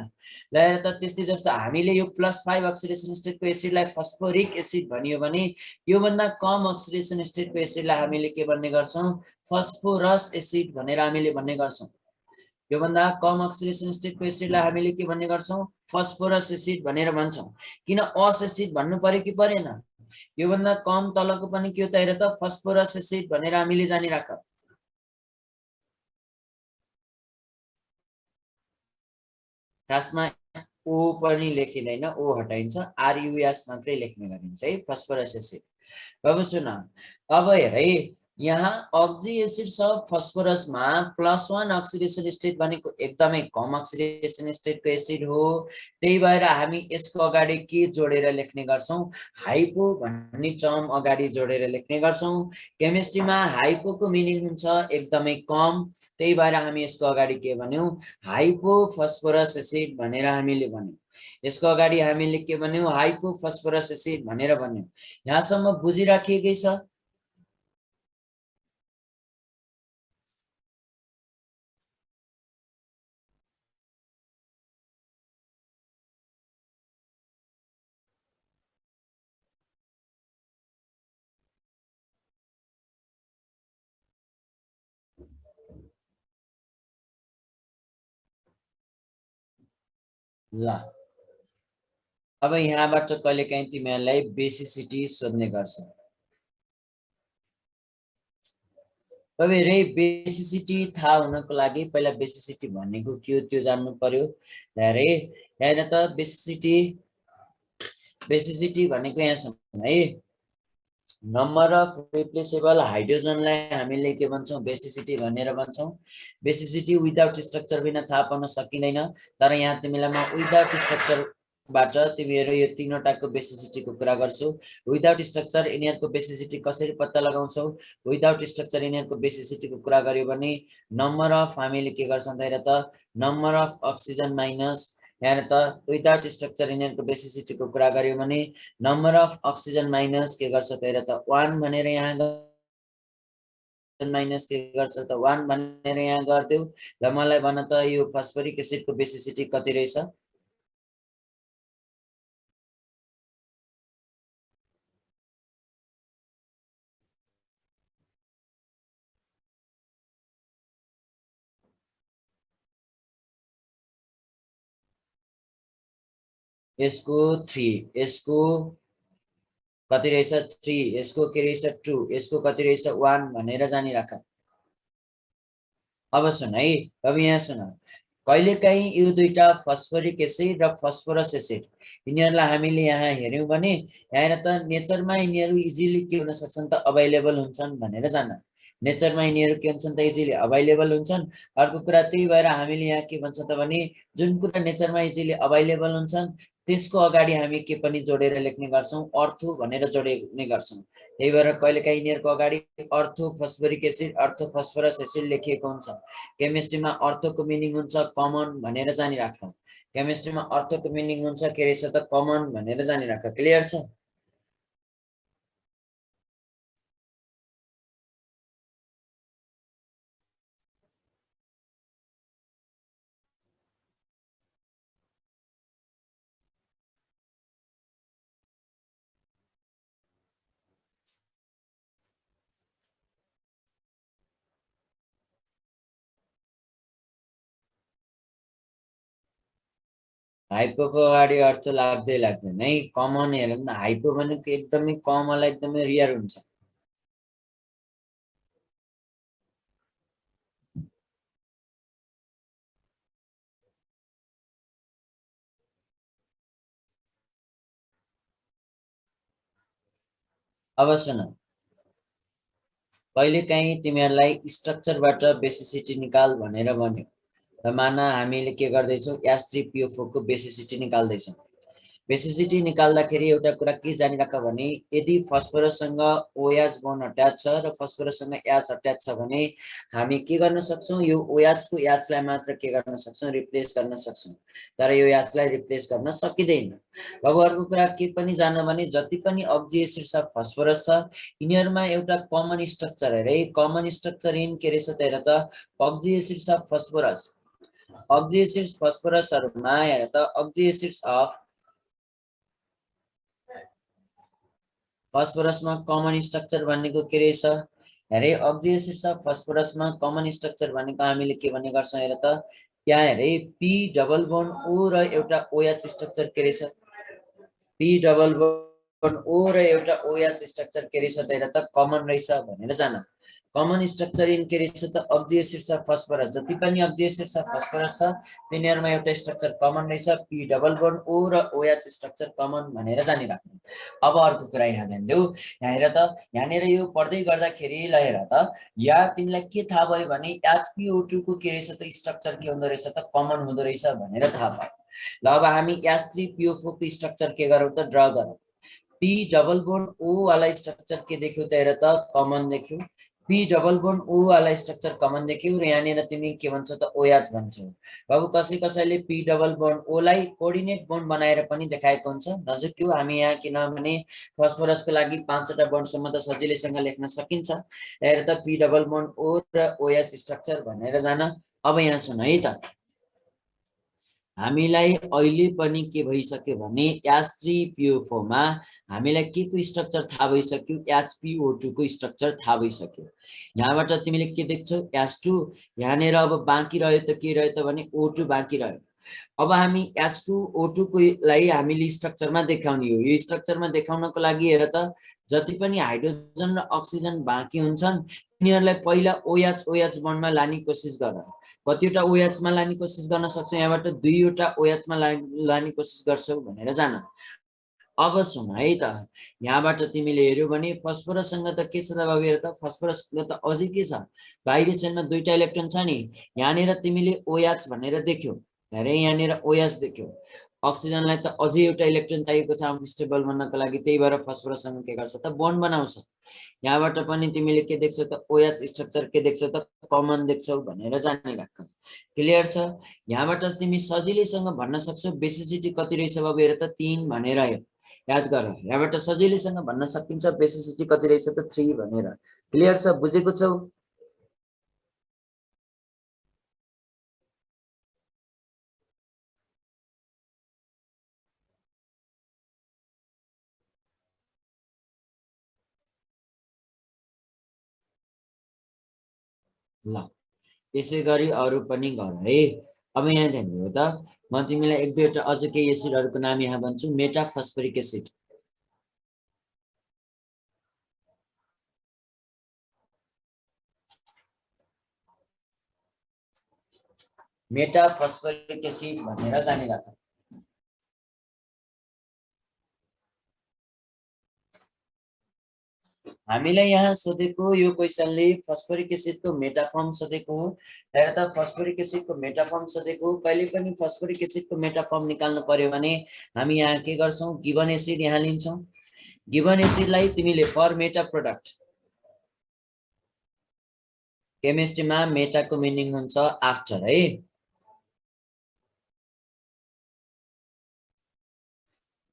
ल हेर त त्यस्तै जस्तो हामीले यो +5 अक्सिडेसन स्टेटको एसिडलाई फस्फोरिक एसिड भनियो भने यो भन्दा कम अक्सिडेसन स्टेटको एसिडलाई हामीले के भन्ने गर्छौं फस्फोरस एसिड भनेर हामीले भन्ने गर्छौं यो भन्दा कम अक्सिडेसन स्टेटको एसिडलाई हामीले के भन्ने गर्छौं फस्फोरस एसिड भनेर भन्छौं किन अस एसिड भन्नु पर्यो कि परेन यो भन्दा कम तलको पनि के हो त हेर त फस्फोरस एसिड भनेर हामीले जानिराख खासमा ओ पनि लेखिदैन ओ हटाइन्छ आरयुएस मात्रै लेख्ने गरिन्छ है फस्फोरस एसिड अब सुन अब हेर है यहाँ अक्जी एसिड सब फस्फोरसमा +1 अक्सिडेसन स्टेट भनेको एकदमै कम अक्सिडेसन स्टेटको एसिड हो त्यही भएर हामी यसको अगाडि के जोडेर लेख्ने गर्छौं हाइपो भन्ने टर्म अगाडि जोडेर लेख्ने गर्छौं केमिस्ट्रीमा हाइपोको मिनिङ हुन्छ एकदमै कम त्यही भएर हामी यसको अगाडि के भन्यौ हाइपो फस्फोरस एसिड भनेर हामीले भन्यौ यसको अगाडि हामीले के भन्यौ हाइपो फस्फोरस एसिड भनेर भन्यौ यहाँसम्म बुझिराखिएकै छ ल अब यहाँबाट कहिलेकाहीँ तिमीहरूलाई बेसिसिटी सोध्ने गर्छ अब रे बेसिसिटी थाहा हुनको लागि पहिला बेसिसिटी भनेको के हो त्यो जान्नु पर्यो रे हेर त बेसिसिटी भनेको यहाँसम्म है नम्बर अफ रिप्लेसेबल हाइड्रोजनलाई हामीले के भन्छौं बेसिसिटी भनेर भन्छौं बेसिसिटी विदाउट स्ट्रक्चर बिना थाहा पाउन सकिँदैन तर यहाँ तिमीलाई म विदाउट स्ट्रक्चर बाट तिमीहरु यो तीनवटाको बेसिसिटीको कुरा गर्छु विदाउट स्ट्रक्चर यिनीहरुको बेसिसिटी कसरी पत्ता लगाउँछौ विदाउट स्ट्रक्चर यिनीहरुको बेसिसिटीको कुरा गर्यो भने नम्बर अफ हामीले के गर्छौं त हेर त नम्बर अफ अक्सिजन माइनस यहाँ त विदाउट स्ट्रक्चर यिनीहरुको बेसिसिटीको कुरा गर्यो भने नम्बर अफ अक्सिजन माइनस के गर्छ त हेर त 1 भनेर यहाँ माइनस के गर्छ त 1 भनेर यहाँ गर्देऊ ल मलाई भन त यो फस्फोरिक एसिडको बेसिसिटी कति रहेछ यसको 3 यसको कति रहेछ 3 यसको के रहेछ 2 यसको कति रहेछ 1 भनेर जानिराख अब सुन है अब यहाँ सुन कहिलेकाहीँ यो दुईटा फस्फोरिक एसिड र फस्फोरस एसिड यिनीहरुलाई हामीले यहाँ हेर्यौं भने यहाँ त नेचरमा यिनीहरु इजिली के हुन सक्छन् त अवेलेबल हुन्छन् भनेर जान्न नेचरमा यिनीहरु के हुन्छन् त इजिली अवेलेबल हुन्छन् अर्को कुरा त्यही भएर हामीले यहाँ के भन्छ त भने जुन कुरा नेचरमा इजिली अवेलेबल हुन्छन् त्यसको अगाडि हामी के पनि जोडेर लेख्ने गर्छौं अर्थो भनेर जोड्ने गर्छौं त्यही भएर कहिलेकाहीँ यिनीहरुको अगाडि अर्थो फस्फोरिक एसिड अर्थो फस्फोरस एसिड लेखिएको हुन्छ केमिस्ट्रीमा अर्थोको मिनिङ हुन्छ कमन भनेर जानिराख्नु केमिस्ट्रीमा अर्थोको मिनिङ हुन्छ के रहेछ त कमन भनेर जानिराख क्लियर छ हाइपोको अगाडि अर्थ लाग्दैन है। कमन हेरौँ न, हाइपो भनेको एकदमै कम वाला एकदमै रियर हुन्छ। अब सुन, कहिलेकाहीँ तिमीहरूलाई स्ट्रक्चरबाट बेसिसिटी निकाल भनेर भन्यो र मान हामीले के गर्दैछौँ, S3PO4 को बेसिसिटी निकाल्दैछौँ। बेसिसिटी निकाल्दाखेरि एउटा कुरा के जानिराख भने, यदि फस्फरससँग OH बोन्ड अट्याच छ र फस्फरससँग H अट्याच छ भने हामी के गर्न सक्छौँ, यो OH को H लाई मात्र के गर्न सक्छौँ, रिप्लेस गर्न सक्छौँ, तर यो H लाई रिप्लेस गर्न सकिँदैन। अब अर्को कुरा के पनि जान भने, जति पनि अक्जी एसिड्स अफ फस्फरस छ यिनीहरुमा एउटा कमन स्ट्रक्चर है, कमन स्ट्रक्चर इन के रहेछ त हेर त, अक्जी एसिड्स अफ फस्फरस, अक्जी एसिड्स फस्फरसहरुमा हेर त, अक्जी एसिड्स अफ फस्फरसमा कमन स्ट्रक्चर भनेको के रहेछ, हेरे अक्जी एसिड्स अफ फस्फरसमा कमन स्ट्रक्चर भनेको हामीले के भन्ने गर्छौं, हेर त, यहाँ हेरे P डबल बोन्ड O र एउटा OH स्ट्रक्चर के रहेछ, P डबल बोन्ड O र एउटा OH स्ट्रक्चर के रहेछ त हेर त, कमन रहेछ भनेर जान। कमन स्ट्रक्चर इन के रहेछ त, अक्जी एसिड्स अफ फस्फरस, जति पनि अक्जी एसिड्स अफ फस्फरस छ तिनीहरुमा एउटा स्ट्रक्चर कमन रहेछ, P डबल बोन्ड O र OH स्ट्रक्चर कमन भनेर जानिराख्नु। अब अर्को कुरा यहाँ ध्यान देऊ, यहाँ हेर त, यहाँनिर यो पढ्दै गर्दाखेरि ल हेर त, या तिमीलाई के थाहा भयो भने HPO2 को के रहेछ त, स्ट्रक्चर के हुँदो रहेछ त, कमन हुँदो रहेछ भनेर थाहा भयो। ल अब हामी H3PO4 को स्ट्रक्चर के गरौँ त, ड्रा गरौँ। P डबल बोन्ड O वाला स्ट्रक्चर के देख्यौ त हेर त, कमन देख्यौ। P डबल बोन्ड O वाला स्ट्रक्चर कमन देख्यौ र यहाँनिर तिमी के भन्छौ त, OH भन्छौ। बाबु कसैले P डबल बोन्ड O लाई कोर्डिनेट बोन्ड बनाएर पनि देखाएको हुन्छ, नजिक हामी यहाँ किनभने फस्फरसको लागि 5 वटा बोन्डसम्म त सजिलैसँग लेख्न सकिन्छ। हेर त, P डबल बोन्ड O र OH स्ट्रक्चर भनेर जान। अब यहाँ सुन है त, हामीलाई अहिले पनि के भइसक्यो भने H3PO4 मा हामीलाई के को स्ट्रक्चर थाहा भइसक्यो, HPO2 को स्ट्रक्चर थाहा भइसक्यो। यहाँबाट तिमीले के देख्छौ, H2, यहाँनिर अब बाँकी रह्यो त के रह्यो त भने O2 बाँकी रह्यो। अब हामी H2O2 को लाई हामीले स्ट्रक्चरमा देखाउने हो। यो स्ट्रक्चरमा देखाउनको लागि हेर त, जति पनि हाइड्रोजन र अक्सिजन बाँकी हुन्छन् तिनीहरूलाई पहिला OH बोन्डमा लाने कोसिस गर। कतिवटा OH मा लाने कोसिस गर्न सक्छौ, यहाँबाट 2 वटा OH मा लाने कोसिस गर्छौ भनेर जान। अब सुन है त, यहाँबाट तिमीले हेर्यौ भने फस्फरससँग त के छ त बाबु, हेर त, फस्फरससँग त अझै के छ, बाहिरी सेलमा 2टा इलेक्ट्रोन छ नि, यहाँनिर तिमीले OH भनेर देख्यौ, हेरे यहाँनिर OH देख्यौ। अक्सिजनलाई त अझै एउटा इलेक्ट्रोन चाहिएको छ अनस्टेबल बन्नको लागि, त्यही भएर फस्फरससँग के गर्छ त, बोन्ड बनाउँछ। यहाँबाट पनि तिमीले के देख्छौ त, OH स्ट्रक्चर के देख्छौ त, कमन देख्छौ भनेर जानिराख। क्लियर छ? यहाँबाट तिमी सजिलैसँग भन्न सक्छौ बेसिसिटी कति रहेछ बाबु, हेर त 3 भनेर, याद गर। यहाँबाट सजिलैसँग भन्न सकिन्छ बेसिसिटी कति रहेछ त, 3 भनेर। क्लियर छ? बुझेको छौ? ल त्यसै गरी अरु पनि गर है। अब यहाँ ध्यान दिनु त, म तिमीलाई एक दुईवटा अझ केही एसिडहरुको नाम यहाँ भन्छु। मेटाफस्फोरिक एसिड, मेटाफस्फोरिक एसिड भनेर जानिराख। हामीलाई यहाँ सोधेको यो क्वेशनले फस्फोरिक एसिडको मेटाफर्म सोधेको हो। हेर त, फस्फोरिक एसिडको मेटाफर्म सोधेको, कहिले पनि फस्फोरिक एसिडको मेटाफर्म निकाल्नु पर्यो भने हामी यहाँ के गर्छौं, गिवन एसिड यहाँ लिन्छौं। गिवन एसिडलाई तिमीले फर मेटा प्रोडक्ट, केमिस्ट्रीमा मेटाको मिनिङ हुन्छ आफ्टर है।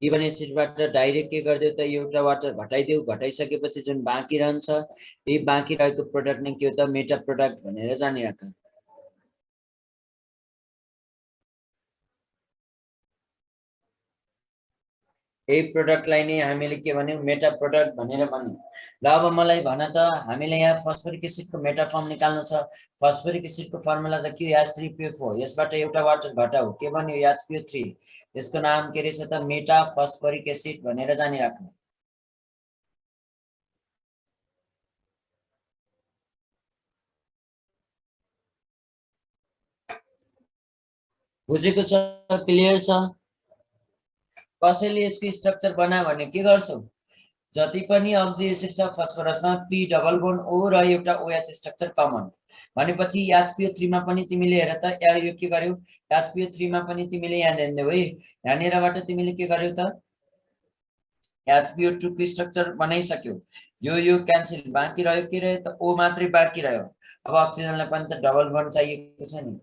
गिवन एसिडबाट डाइरेक्ट के गर्दियौ त, एउटा वाटर घटाइदेऊ, घटाइसकेपछि जुन बाँकी रहन्छ यही बाँकी रहेको प्रोडक्ट नै के हो त, मेटा प्रोडक्ट भनेर जानिराख। यही प्रोडक्टलाई नै हामीले के भन्यौ मेटा प्रोडक्ट भनेर भन्यौ। ल अब मलाई भन त हामीले यहाँ फस्फोरिक एसिडको मेटा फर्म निकाल्नु छ। फस्फोरिक एसिडको फर्मुला त के H3PO4, यसबाट एउटा वाटर घटाऊ के भन्यो HPO3, यसको नाम के रहेछ त मेटा फस्फोरिक एसिड भनेर जानिराख्नु। बुझेको छ? क्लियर छ? कसैले यसको स्ट्रक्चर बनायो भने के गर्छौ, जति पनि अक्सी एसिड छ फस्फोरसमा P डबल बोन्ड O र एउटा OH स्ट्रक्चर कमन भनेपछि HPO3 मा पनि तिमीले हेर त यो के गर्यौ, HPO3 मा पनि तिमीले यहाँ ल्याइदेऊ है, यहाँनिरबाट तिमीले के गर्यौ त HPO2 को स्ट्रक्चर बनाइसक्यौ। यो क्यान्सल, बाँकी रह्यो के रह्यो त O मात्रै बाँकी रह्यो। अब अक्सिजनलाई पनि त डबल बोन्ड चाहिएको छ नि।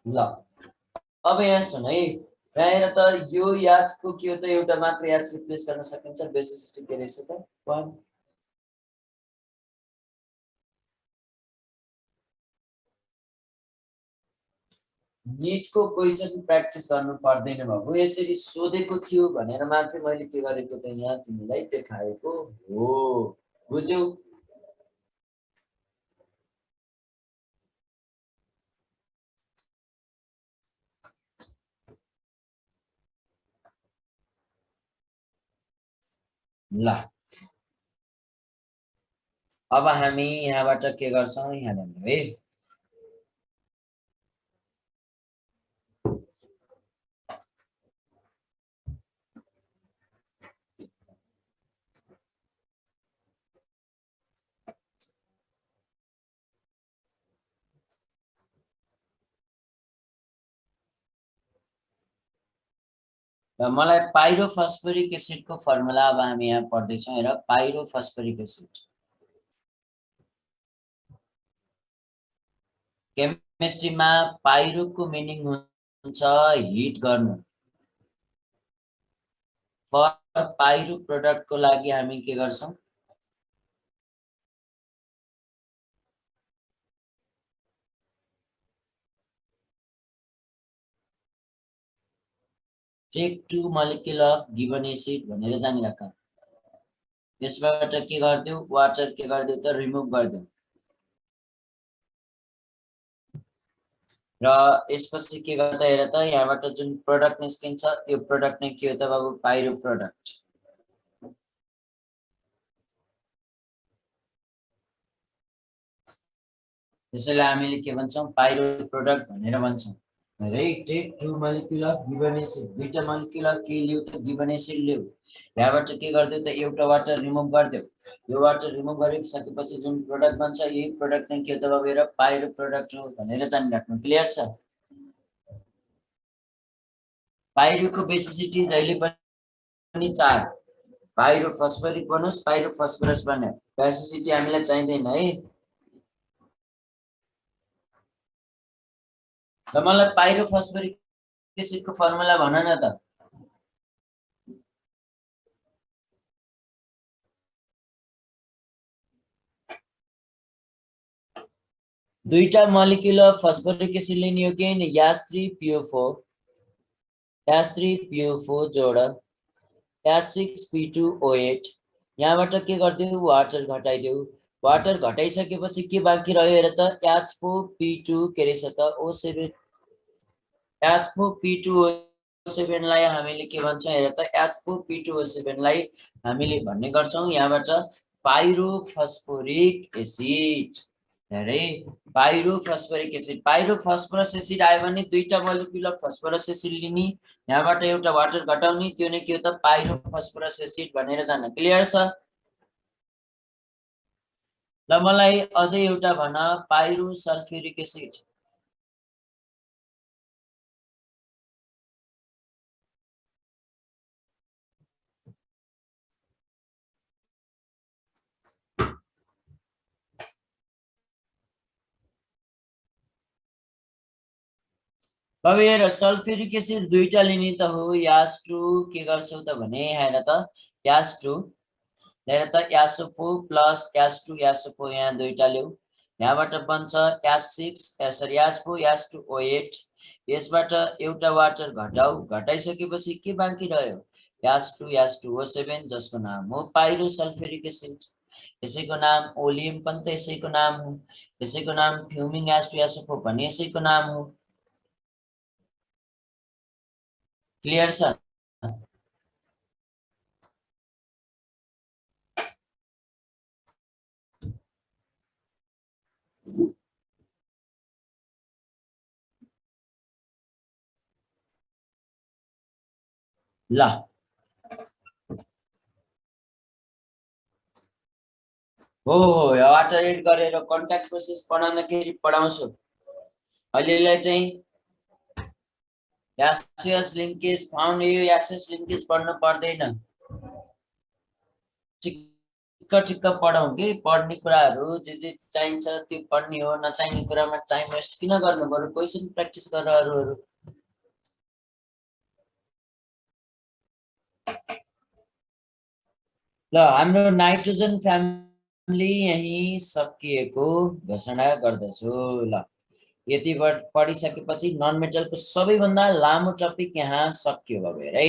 ल अब यहाँ सुन है, यहाँ त यो याचको के हो त एउटा मात्र याच रिप्लेस गर्न सकिन्छ, बेसिस के रहेछ त 1। नीटको क्वेशन प्र्याक्टिस गर्नु पर्दैन बाबु, यसरी सोधेको थियो भनेर मात्रै मैले के गरेको त यहाँ तिमीलाई देखाएको हो, बुझ्यौ? ल अब हामी यहाँबाट के गर्छौं, यहाँ भन्नु है, र मलाई पाइरोफस्फोरिक एसिडको फर्मुला अब हामी यहाँ पढ्दैछौँ। हेर, पाइरोफस्फोरिक एसिड केमिस्ट्रीमा पाइरोको मिनिङ हुन्छ हिट गर्नु। फर पाइरो प्रोडक्टको लागि हामी के गर्छौं, take 2 molecule of given acid भनेर जानिराख। यसबाट के गर्दियौ, वाटर के गर्दियौ त रिमुभ गर्दियौ र यसपछि के गर्दा हेर त यहाँबाट जुन प्रोडक्ट निस्किन्छ यो प्रोडक्ट नै के हो त बाबु, पाइरो प्रोडक्ट। यसैलाई हामीले के भन्छौं, पाइरो प्रोडक्ट भनेर भन्छौं। Right, take 2 molecule of given acid, दुईटा molecule of के लियौ त गिवन एसिड लियौ, यहाँबाट के गर्दियौ त एउटा वाटर रिमुभ गर्दियौ, यो वाटर रिमुभ गरिसकेपछि जुन प्रोडक्ट बन्छ यही प्रोडक्ट नै के हो त बाबु, हेर पाइरो प्रोडक्ट हो भनेर जानिराख्नु। क्लियर छ? पाइरोको बेसिसिटी जहिले पनि 4, पाइरो फस्फोरिक बनोस् पाइरो फस्फोरस बन्यो, बेसिसिटी हामीलाई चाहिँदैन है। र मलाई पाइरो फस्फोरिक एसिडको फर्मुला भन न त। दुईटा मोलिक्युल अफ फस्फोरिक एसिड लिने हो कि H3PO4, H3PO4 जोड H6P2O8, यहाँबाट के गर्दियौ, वाटर घटाइदियौ, वाटर घटाइसकेपछि के बाँकी रह्यो हेर त H4P2 के रहेछ त O7, H4P2O7 लाई हामीले के भन्छौं हेर त H4P2O7 लाई हामीले भन्ने गर्छौं यहाँबाट पाइरोफस्फोरिक एसिड। अरे पाइरोफस्फोरिक एसिड, पाइरोफस्फोरस एसिड आयो भने दुईटा मोलिक्युल अफ फस्फोरस एसिड लिने, यहाँबाट एउटा वाटर घटाउने, त्यो नै के हो त पाइरोफस्फोरस एसिड भनेर जान्न। क्लियर छ? ल मलाई अझै एउटा भन, पाइरोसल्फ्युरिक एसिड। अब हेर सल्फ्युरिक एसिड दुईटा लिने त हो, H2 के गर्छौ त भने हेर त H2 लिएर त SO4 प्लस S2 SO4 यहाँ दुईटा ल्याऊ यहाँबाट बन्छ S6 सरी S4 S2O8 यसबाट एउटा वाटर घटाऊ घटाइसकेपछि के बाँकी रह्यो S2 S2O7 जसको नाम हो पाइरोसल्फ्युरिक एसिड यसैको नाम ओलियम पनि त यसैको नाम हो यसैको नाम फ्युमिङ S2SO4 पनि यसैको नाम हो क्लियर छ ल हो वाटर एड गरेर कन्ट्याक्ट प्रोसेस पढाउँदाखेरि पढाउँछु अहिलेलाई चाहिँ एसएस लिंकेज फाउन्ड यो एसएस लिंकेज पढ्न पर्दैन ठिक्क पढाउँ कि पढ्ने कुराहरू जे चाहिन्छ त्यो पढ्ने हो नचाहिने कुरामा टाइम वेस्ट किन गर्नु बरु क्वेशन प्र्याक्टिस गरेर अरूहरू ल हाम्रो नाइट्रोजन फ्यामिली यही सकिएको घोषणा गर्दछु ल यति पढिसकेपछि नन मेटलको सबैभन्दा लामो टपिक यहाँ सकियो भयो है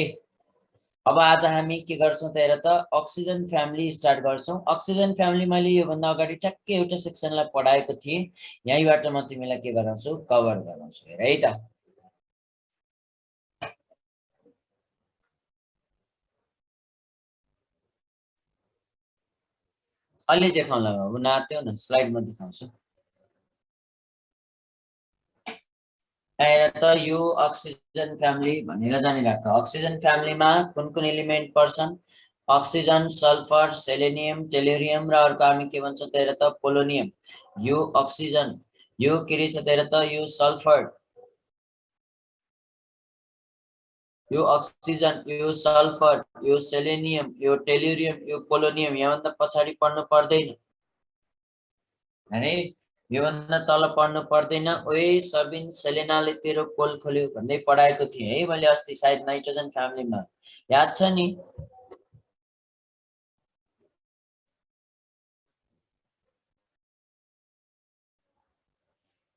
अब आज हामी के गर्छौं त हेर त अक्सिजन फ्यामिली स्टार्ट गर्छौं अक्सिजन फ्यामिली मैले यो भन्दा अगाडि टक्कै एउटा सेक्सनलाई पढाएको थिए यहीबाट म तिमीलाई के गराउँछु कभर गराउँछु हेर है त अहिले देखाउँला अब नात्यो न स्लाइडमा देखाउँछु त यो अक्सिजन फ्यामिली भनेर जानिराख अक्सिजन फ्यामिलीमा कुन कुन एलिमेन्ट पर्छन् अक्सिजन सल्फर सेलेनियम टेलुरियम र अर्को हामी के भन्छौं त हेर त पोलोनियम यो अक्सिजन यो के रहेछ त हेर त यो सल्फर यो अक्सिजन यो सल्फर यो सेलेनियम यो टेलुरियम यो पोलोनियम यहाँभन्दा पछाडि पढ्नु पर्दैन हैन योभन्दा तल पढ्नु पर्दैन ओए सबिन सेलेनाले तेरो पोल खोल्यो भन्दै पढाएको थिएँ है मैले अस्ति सायद नाइट्रोजन फ्यामिलीमा याद छ नि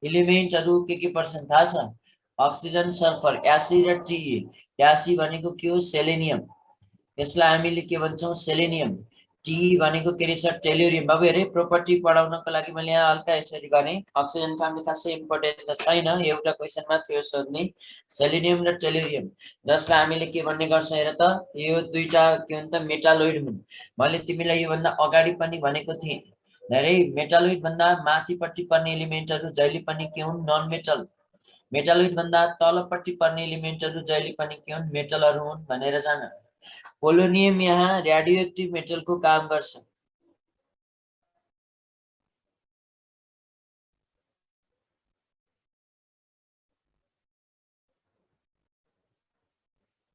एलिमेन्टहरु के पर्छन् थाहा छ अक्सिजन सल्फर एसी र टी एसी भनेको के हो सेलेनियम यसलाई हामीले के भन्छौं सेलेनियम टी भनेको के रहेछ टेलुरियम बाबु हेरे प्रोपर्टी पढाउनको लागि मैले यहाँ हल्का यसरी गरेँ अक्सिजन फ्यामिली खासै इम्पोर्टेन्ट त छैन एउटा क्वेशन मात्र हो सोध्ने सेलेनियम र टेलुरियम जसलाई हामीले के भन्ने गर्छौं हेर त यो दुईटा के भन्छ मेटालोइड हुन् मैले तिमीलाई यो भन्दा अगाडि पनि भनेको थिएँ धेरै मेटालोइड भन्दा माथिपट्टि पर्ने एलिमेन्टहरु जहिले पनि के हुन् नन मेटल मेटालोइड भन्दा तलपट्टि पर्ने एलिमेन्टहरु जहिले पनि के हुन् मेटलहरु हुन् भनेर जान पोलोनियम यहाँ रेडियोएक्टिभ मेटलको काम गर्छ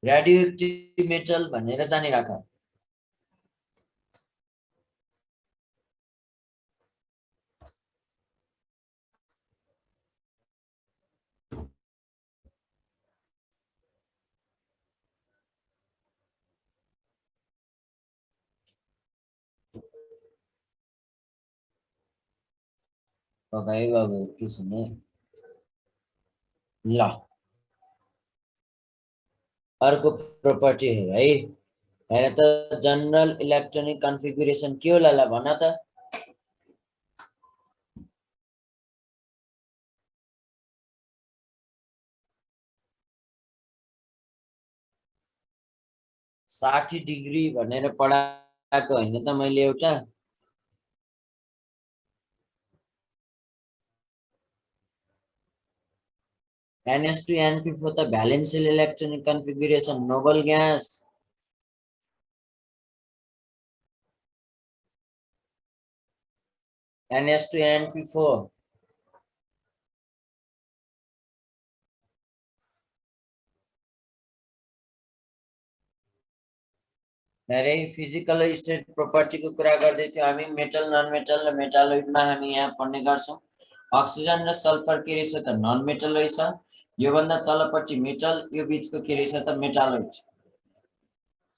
रेडियोएक्टिभ मेटल भनेर जानिराख ओके बाबु किसिम ल अर्को प्रोपर्टी है हेर त जनरल इलेक्ट्रोनिक कन्फिगुरेसन के होला ल भन त 60 डिग्री भनेर पढाएको हैन त मैले एउटा NS2 NP4 त valence electronic configuration noble gas NS2 NP4 धेरै फिजिकल स्टेट प्रोपर्टी को कुरा गर्दै थियो हामी मेटल नन मेटल र मेटालोइडमा हामी यहाँ पढ्ने गर्छौं अक्सिजन र सल्फर के रहेछ त नन मेटल रहेछ यो भन्दा तलपट्टि मेटल यो बीचको के रहेछ त मेटालोइड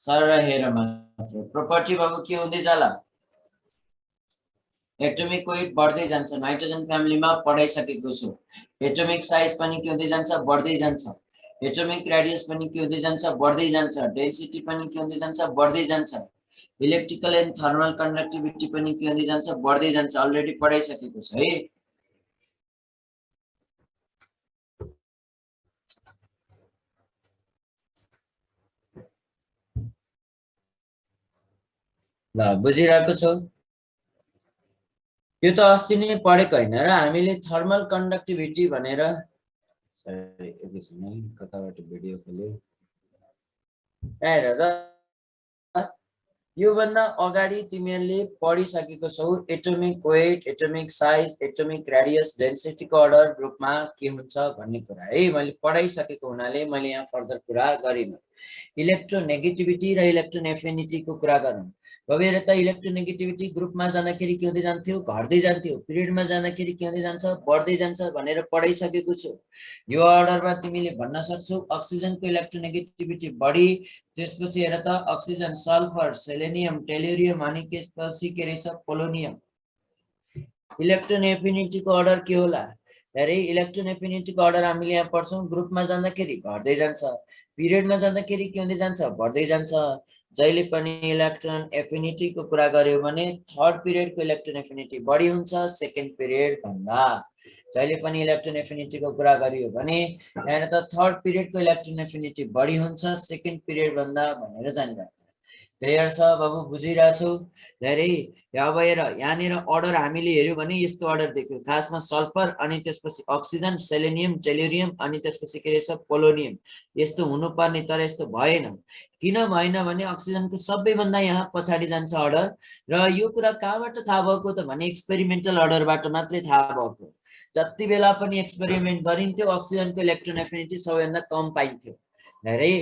सर हेर मात्र प्रोपर्टी बाबु के हुँदै जाला एटमिक वेट बढ्दै जान्छ नाइट्रोजन फ्यामिलीमा पढाइसकेको छु एटमिक साइज पनि के हुँदै जान्छ बढ्दै जान्छ एटमिक रेडियस पनि के हुँदै जान्छ बढ्दै जान्छ डेन्सिटी पनि के हुँदै जान्छ बढ्दै जान्छ इलेक्ट्रिकल एन्ड थर्मल कन्डक्टिभिटी पनि के हुँदै जान्छ बढ्दै जान्छ अलरेडी पढाइसकेको छ है ल बुझिरहेको छौ यो त अस्ति नै पढेको हैन र हामीले थर्मल कन्डक्टिभिटी भनेर सरी एकैछिन है कताबाट भिडियो खोल्यो हेर र यो भन्दा अगाडि तिमीहरुले पढिसकेको छौ atomic weight atomic size atomic radius डेन्सिटीको अर्डर ग्रुपमा के हुन्छ भन्ने कुरा है मैले पढाइसकेको हुनाले मैले यहाँ फर्दर कुरा गरिन इलेक्ट्रोनेगेटिभिटी र इलेक्ट्रोनेफिनिटीको कुरा गरौँ अब हेर त इलेक्ट्रोनेगेटिभिटी ग्रुपमा जाँदाखेरि के हुँदै जान्थ्यो घट्दै जान्थ्यो पिरियडमा जाँदाखेरि के हुँदै जान्छ बढ्दै जान्छ भनेर पढाइसकेको छु यो अर्डरमा तिमीले भन्न सक्छौ अक्सिजनको इलेक्ट्रोनेगेटिभिटी बढी त्यसपछि हेर त अक्सिजन सल्फर सेलेनियम टेलुरियम अनि त्यसपछि के रहेछ पोलोनियम इलेक्ट्रोन एफिनिटीको अर्डर के होला हेरे इलेक्ट्रोन एफिनिटीको अर्डर हामीले यहाँ पढ्छौं ग्रुपमा जाँदाखेरि घट्दै जान्छ पिरियडमा जाँदाखेरि के हुँदै जान्छ बढ्दै जान्छ जहिले पनि इलेक्ट्रोन एफिनिटीको कुरा गर्यो भने थर्ड पिरियडको इलेक्ट्रोन एफिनिटी बढी हुन्छ सेकेन्ड पिरियड भन्दा जहिले पनि इलेक्ट्रोन एफिनिटीको कुरा गरियो भने यहाँ त थर्ड पिरियडको इलेक्ट्रोन एफिनिटी बढी हुन्छ सेकेन्ड पिरियड भन्दा भनेर जानिरा क्लियर छ बाबु बुझिरहेछौ धेरै अब हेर यहाँनिर अर्डर हामीले हेर्यो भने यस्तो अर्डर देख्यो खासमा सल्फर अनि त्यसपछि अक्सिजन सेलेनियम टेलुरियम अनि त्यसपछि के रहेछ पोलोनियम यस्तो हुनुपर्ने तर यस्तो भएन किन भएन भने अक्सिजनको सबैभन्दा यहाँ पछाडी जान्छ अर्डर र यो कुरा कहाँबाट थाहा भएको त भने एक्सपेरिमेन्टल अर्डरबाट मात्रै थाहा भएको जति बेला पनि एक्सपेरिमेन्ट गरिन्थ्यो अक्सिजनको इलेक्ट्रोन एफिनिटी सबैभन्दा कम पाइन्थ्यो धेरै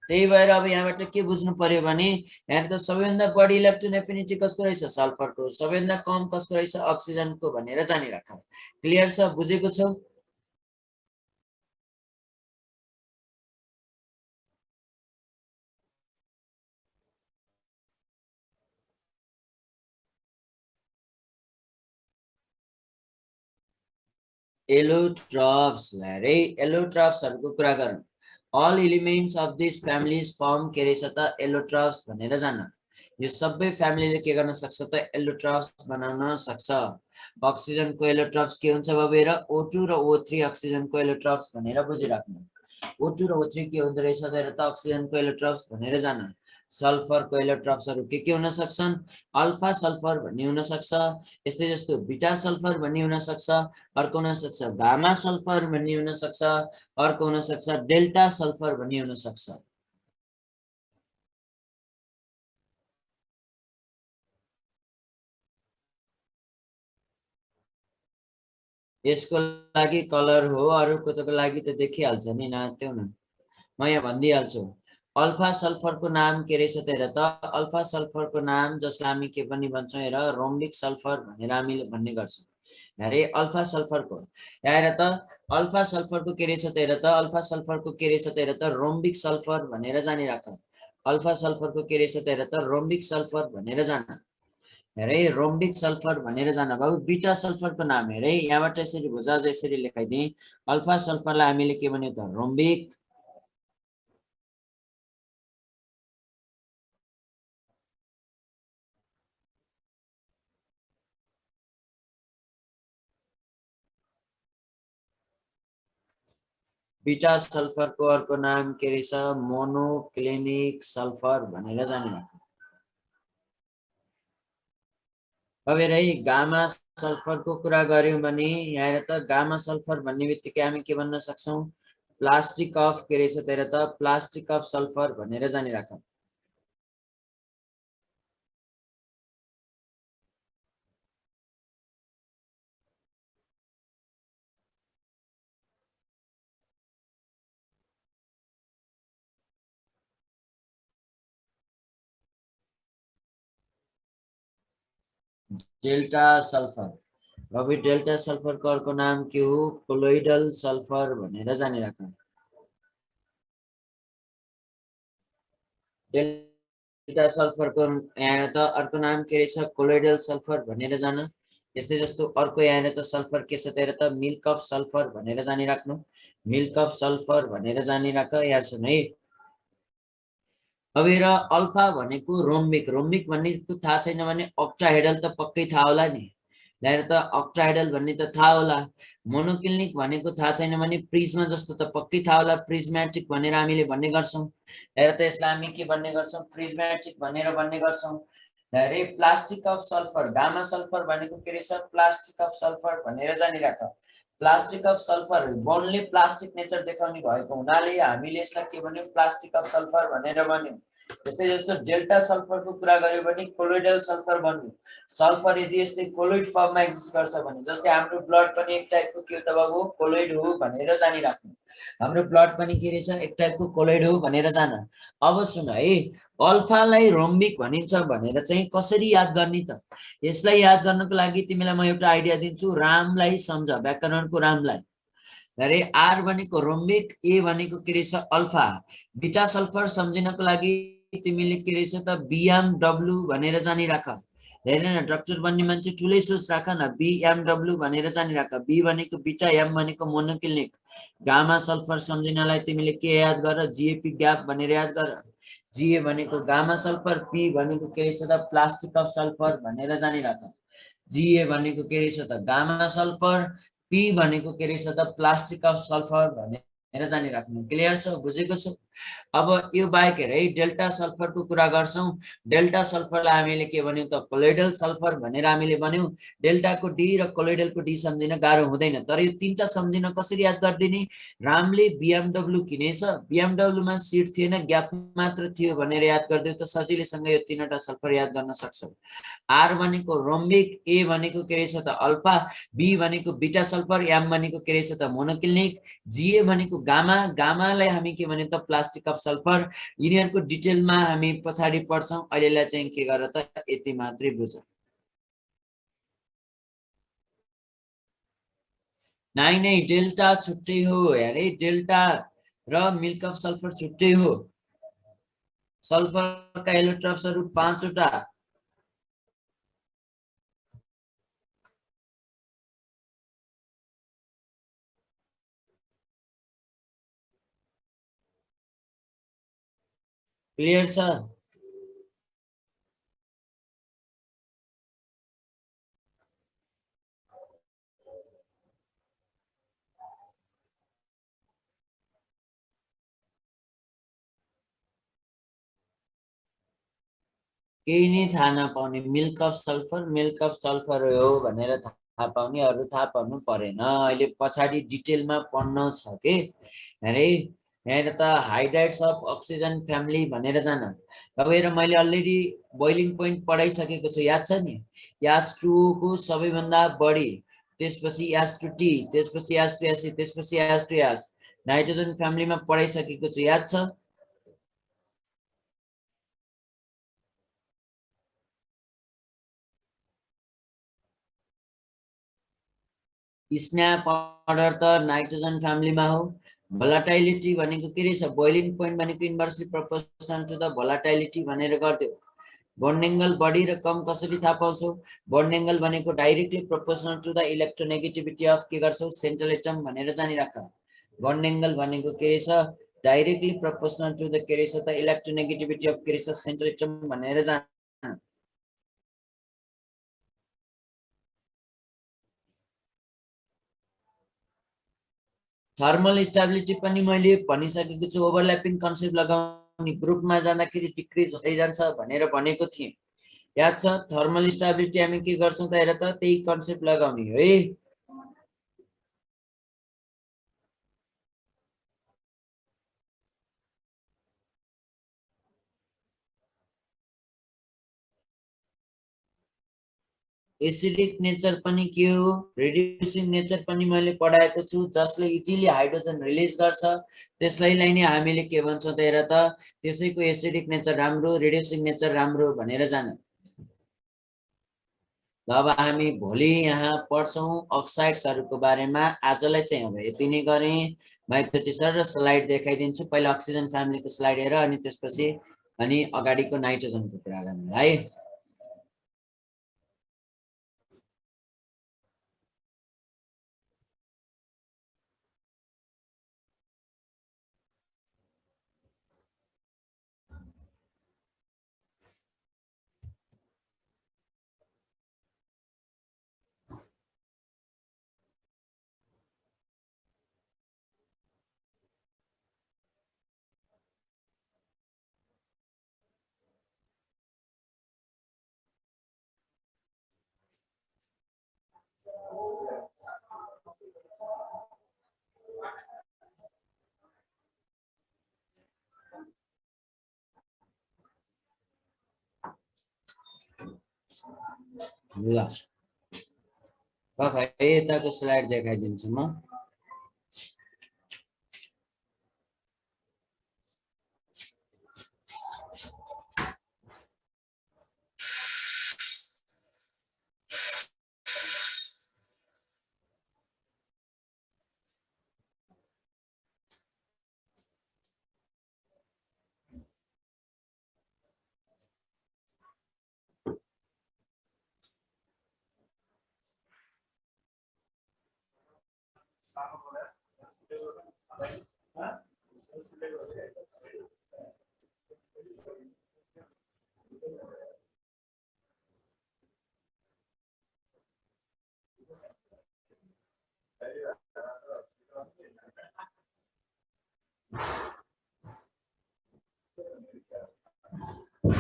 त्यही भएर अब यहाँबाट के बुझ्नु पर्यो भने यहाँ त सबैभन्दा बढी इलेक्ट्रोन एफिनिटी कसको रहेछ सल्फरको सबैभन्दा कम कसको रहेछ अक्सिजनको भनेर जानिराख क्लियर छ बुझेको छौ एलोट्रप्स रे एलोट्रप्सहरुको कुरा गरौँ all elements of this families form के रहेछ त एलोट्रप्स भनेर जान यो सबै फ्यामिलीले के गर्न सक्छ त एलोट्रप्स बनाउन सक्छ अक्सिजनको एलोट्रप्स के हुन्छ बाबु हेर O2 र O3 अक्सिजनको एलोट्रप्स भनेर बुझिराख्नु O2 र O3 के हुँदो रहेछ त हेर त अक्सिजनको एलोट्रप्स भनेर जान सल्फरको एलोट्रप्सहरु के हुन सक्छन् अल्फा सल्फर भन्ने हुन सक्छ यस्तै जस्तो बीटा सल्फर भन्ने हुन सक्छ अर्को हुन सक्छ गामा सल्फर भन्ने हुन सक्छ अर्को हुन सक्छ डेल्टा सल्फर भन्ने हुन सक्छ यसको लागि कलर हो अरुको त लागि त देखिहाल्छ नि नात्यौ न म यहाँ भनिदिइहाल्छु अल्फा सल्फरको नाम के रहेछ त हेर त अल्फा सल्फरको नाम जसलाई हामी के पनि भन्छौं हेर रोम्बिक सल्फर भनेर हामीले भन्ने गर्छौं हेरे अल्फा सल्फरको यहाँ हेर त अल्फा सल्फरको के रहेछ त हेर त अल्फा सल्फरको के रहेछ त हेर त रोम्बिक सल्फर भनेर जानिराख अल्फा सल्फरको के रहेछ त हेर त रोम्बिक सल्फर भनेर जान हेरे रोम्बिक सल्फर भनेर जान बाबु बीटा सल्फरको नाम हेरे यहाँबाट यसरी बुझ अझ यसरी लेखाइदिए अल्फा सल्फरलाई हामीले के भन्यो त रोम्बिक बीटा सल्फरको अर्को नाम के रहेछ मोनोक्लिनिक सल्फर भनेर जानिराख अब हेर है गामा सल्फरको कुरा गर्यौं भने यहाँ हेर त गामा सल्फर भन्ने बित्तिकै हामी के भन्न सक्छौं प्लास्टिक अफ के रहेछ त हेर त प्लास्टिक अफ सल्फर भनेर जानिराख डेल्टा सल्फर अब डेल्टा सल्फरको अर्को नाम के हो कोलोइडल सल्फर भनेर जानिराख डेल्टा सल्फरको यहाँ त अर्को नाम के रहेछ कोलोइडल सल्फर भनेर जान। यस्तै जस्तो अर्को यहाँ त सल्फर के छ त मिल्क अफ सल्फर भनेर जानिराख्नु, मिल्क अफ सल्फर भनेर जानिराख। यहाँ सुन है, अब हेर अल्फा भनेको रोम्बिक, रोम्बिक भन्ने थाहा छैन भने अक्टाहेड्रल त पक्कै थाहा होला नि, यहाँ त अक्टाहेड्रल भन्ने त थाहा होला। मोनोक्लिनिक भनेको थाहा छैन भने प्रिज्मा जस्तो त पक्कै थाहा होला, प्रिज्मेटिक भनेर हामीले भन्ने गर्छौं। हेर त यसलाई हामी के भन्ने गर्छौं, प्रिज्मेटिक भनेर भन्ने गर्छौं। अरे plastic of sulphur, gamma sulphur भनेको के रहेछ, प्लास्टिक अफ सल्फर भनेर जानिराख। प्लास्टिक अफ सल्फर बन्डले प्लास्टिक नेचर देखाउने भएको हुनाले हामीले यसलाई के भन्यौं, प्लास्टिक अफ सल्फर भनेर भन्यौं। त्यस्तै जस्तो डेल्टा सल्फरको कुरा गर्यो भने कोलोइडल सल्फर भन्नु। सल्फर यदि यस्तै कोलोइड फर्ममा एक्जिस्ट गर्छ भने, जस्तै हाम्रो ब्लड पनि एक टाइपको के हो त बाबु, कोलोइड हो भनेर जानिराख्नु। हाम्रो ब्लड पनि के रहेछ, एक टाइपको कोलोइड हो भनेर जान। अब सुन है, अल्फालाई रोम्बिक भनिन्छ भनेर चाहिँ कसरी याद गर्ने त? यसलाई याद गर्नको लागि तिमीलाई म एउटा आइडिया दिन्छु, रामलाई सम्झ, व्याकरणको रामलाई। अरे आर भनेको रोम्बिक, ए भनेको के रहेछ अल्फा। बीटा सल्फर सम्झिनको लागि तिमीले के रहेछ त बीएमडब्ल्यू भनेर जानिराख। हेर न, डाक्टर बन्ने मान्छे ठुलै सोच राख न, बीएमडब्ल्यू भनेर जानिराख। बी भनेको बीटा, एम भनेको मोनोक्लिनिक। गामा सल्फर सम्झिनलाई तिमीले के याद गर, जीएपी ग्याप भनेर याद गर। जीए भनेको गामा सल्फर, पी भनेको के रहेछ त प्लास्टिक अफ सल्फर भनेर जानिराख। जीए भनेको के रहेछ त गामा सल्फर, पी भनेको के रहेछ त प्लास्टिक अफ सल्फर भनेर जानिराख्नु। क्लियर छ, बुझेको छौ? अब यो बाहेक हेर है, डेल्टा सल्फरको कुरा गर्छौं। डेल्टा सल्फरलाई हामीले के भन्यौं त कोलोइडल सल्फर भनेर हामीले भन्यौं। डेल्टाको डी र कोलोइडलको डी सम्झिन गाह्रो हुँदैन, तर यो तीनटा सम्झिन कसरी याद गर्दिने, रामले बीएमडब्ल्यू किनेछ, बीएमडब्ल्यूमा सिट थिएन, ग्याप मात्र थियो भनेर याद गर्दियौ त सजिलैसँग यो तीनवटा सल्फर याद गर्न सक्छौ। आर भनेको रोम्बिक, ए भनेको के रहेछ त अल्फा, बी भनेको बीटा सल्फर, एम भनेको के रहेछ त मोनोक्लिनिक, जीए भनेको गामा, गामालाई हामी के भन्यौं त प्लास्टिक अफ सल्फर। यिनीहरुको डिटेलमा हामी पछाडी पढ्छौं, अहिलेलाई चाहिँ के गर त यति मात्रै बुझ। नै डेल्टा छुट्टै हो, हेरे डेल्टा र मिल्क अफ सल्फर छुट्टै हो। सल्फरका एलोट्रप्सहरु 5 वटा। क्लियर छ? केही नै थाहा नपाउने, मिल्क अफ सल्फर हो भनेर थाहा पाउने, अरु थाहा पाउनु परेन। अहिले पछाडी डिटेलमा पढ्न छ के। अरे यहाँ त हाइड्राइड्स अफ अक्सिजन फ्यामिली भनेर जान। अब हेर, मैले अलरेडी बोइलिङ पोइन्ट पढाइसकेको छु, याद छ नि? यास2 को सबैभन्दा बढी, त्यसपछि यास2टी, त्यसपछि यास2एसी, त्यसपछि यास2एस, नाइट्रोजन फ्यामिलीमा पढाइसकेको छु, याद छ? स्न्याप अर्डर त नाइट्रोजन फ्यामिलीमा हो। भोलाटाइलिटी भनेको के रहेछ, बोइलिङ पोइन्ट भनेको इन्भर्सली प्रोपोर्सनल टु द भोलाटाइलिटी भनेर गर्दियो। बन्ड एंगल बढी र कम कसरी थाहा पाउँछौ, बन्ड एंगल भनेको directly proportional to the electronegativity of के गर्छौ, सेन्ट्रल एटम भनेर जानिराख। बन्ड एंगल भनेको के रहेछ, डाइरेक्टली प्रोपोर्सनल टु द के रहेछ त इलेक्ट्रोनेगेटिभिटी अफ के रहेछ, सेन्ट्रल एटम भनेर जान। थर्मल स्टेबिलिटी पनि मैले भनिसकेको छु, ओभरल्यापिङ कन्सेप्ट लगाउने, ग्रुपमा जाँदाखेरि डिक्रिज हुँदै जान्छ भनेर भनेको थिएँ, याद छ? थर्मल स्टेबिलिटी हामी के गर्छौं त, हेर त त्यही कन्सेप्ट लगाउने है। एसिडिक नेचर पनि के हो, रिड्युसिङ नेचर पनि मैले पढाएको छु, जसले इजिली हाइड्रोजन रिलिज गर्छ, त्यसलाई नै हामीले के भन्छौं त, हेर त त्यसैको एसिडिक नेचर राम्रो, रिड्युसिङ नेचर राम्रो भनेर जान। अब हामी भोलि यहाँ पढ्छौं अक्साइड्सहरुको बारेमा। आजलाई चाहिँ अब यति नै गरे। म एकचोटि सर स्लाइड देखाइदिन्छु। पहिला अक्सिजन फ्यामिलीको स्लाइड हेर, अनि त्यसपछि अनि अगाडिको नाइट्रोजनको कुरा गर्ने है। ल यताको स्लाइड देखाइदिन्छु म।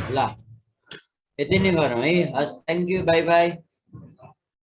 ल यति नै गरौँ है। हस्, थ्याङ्क यू, बाई बाई।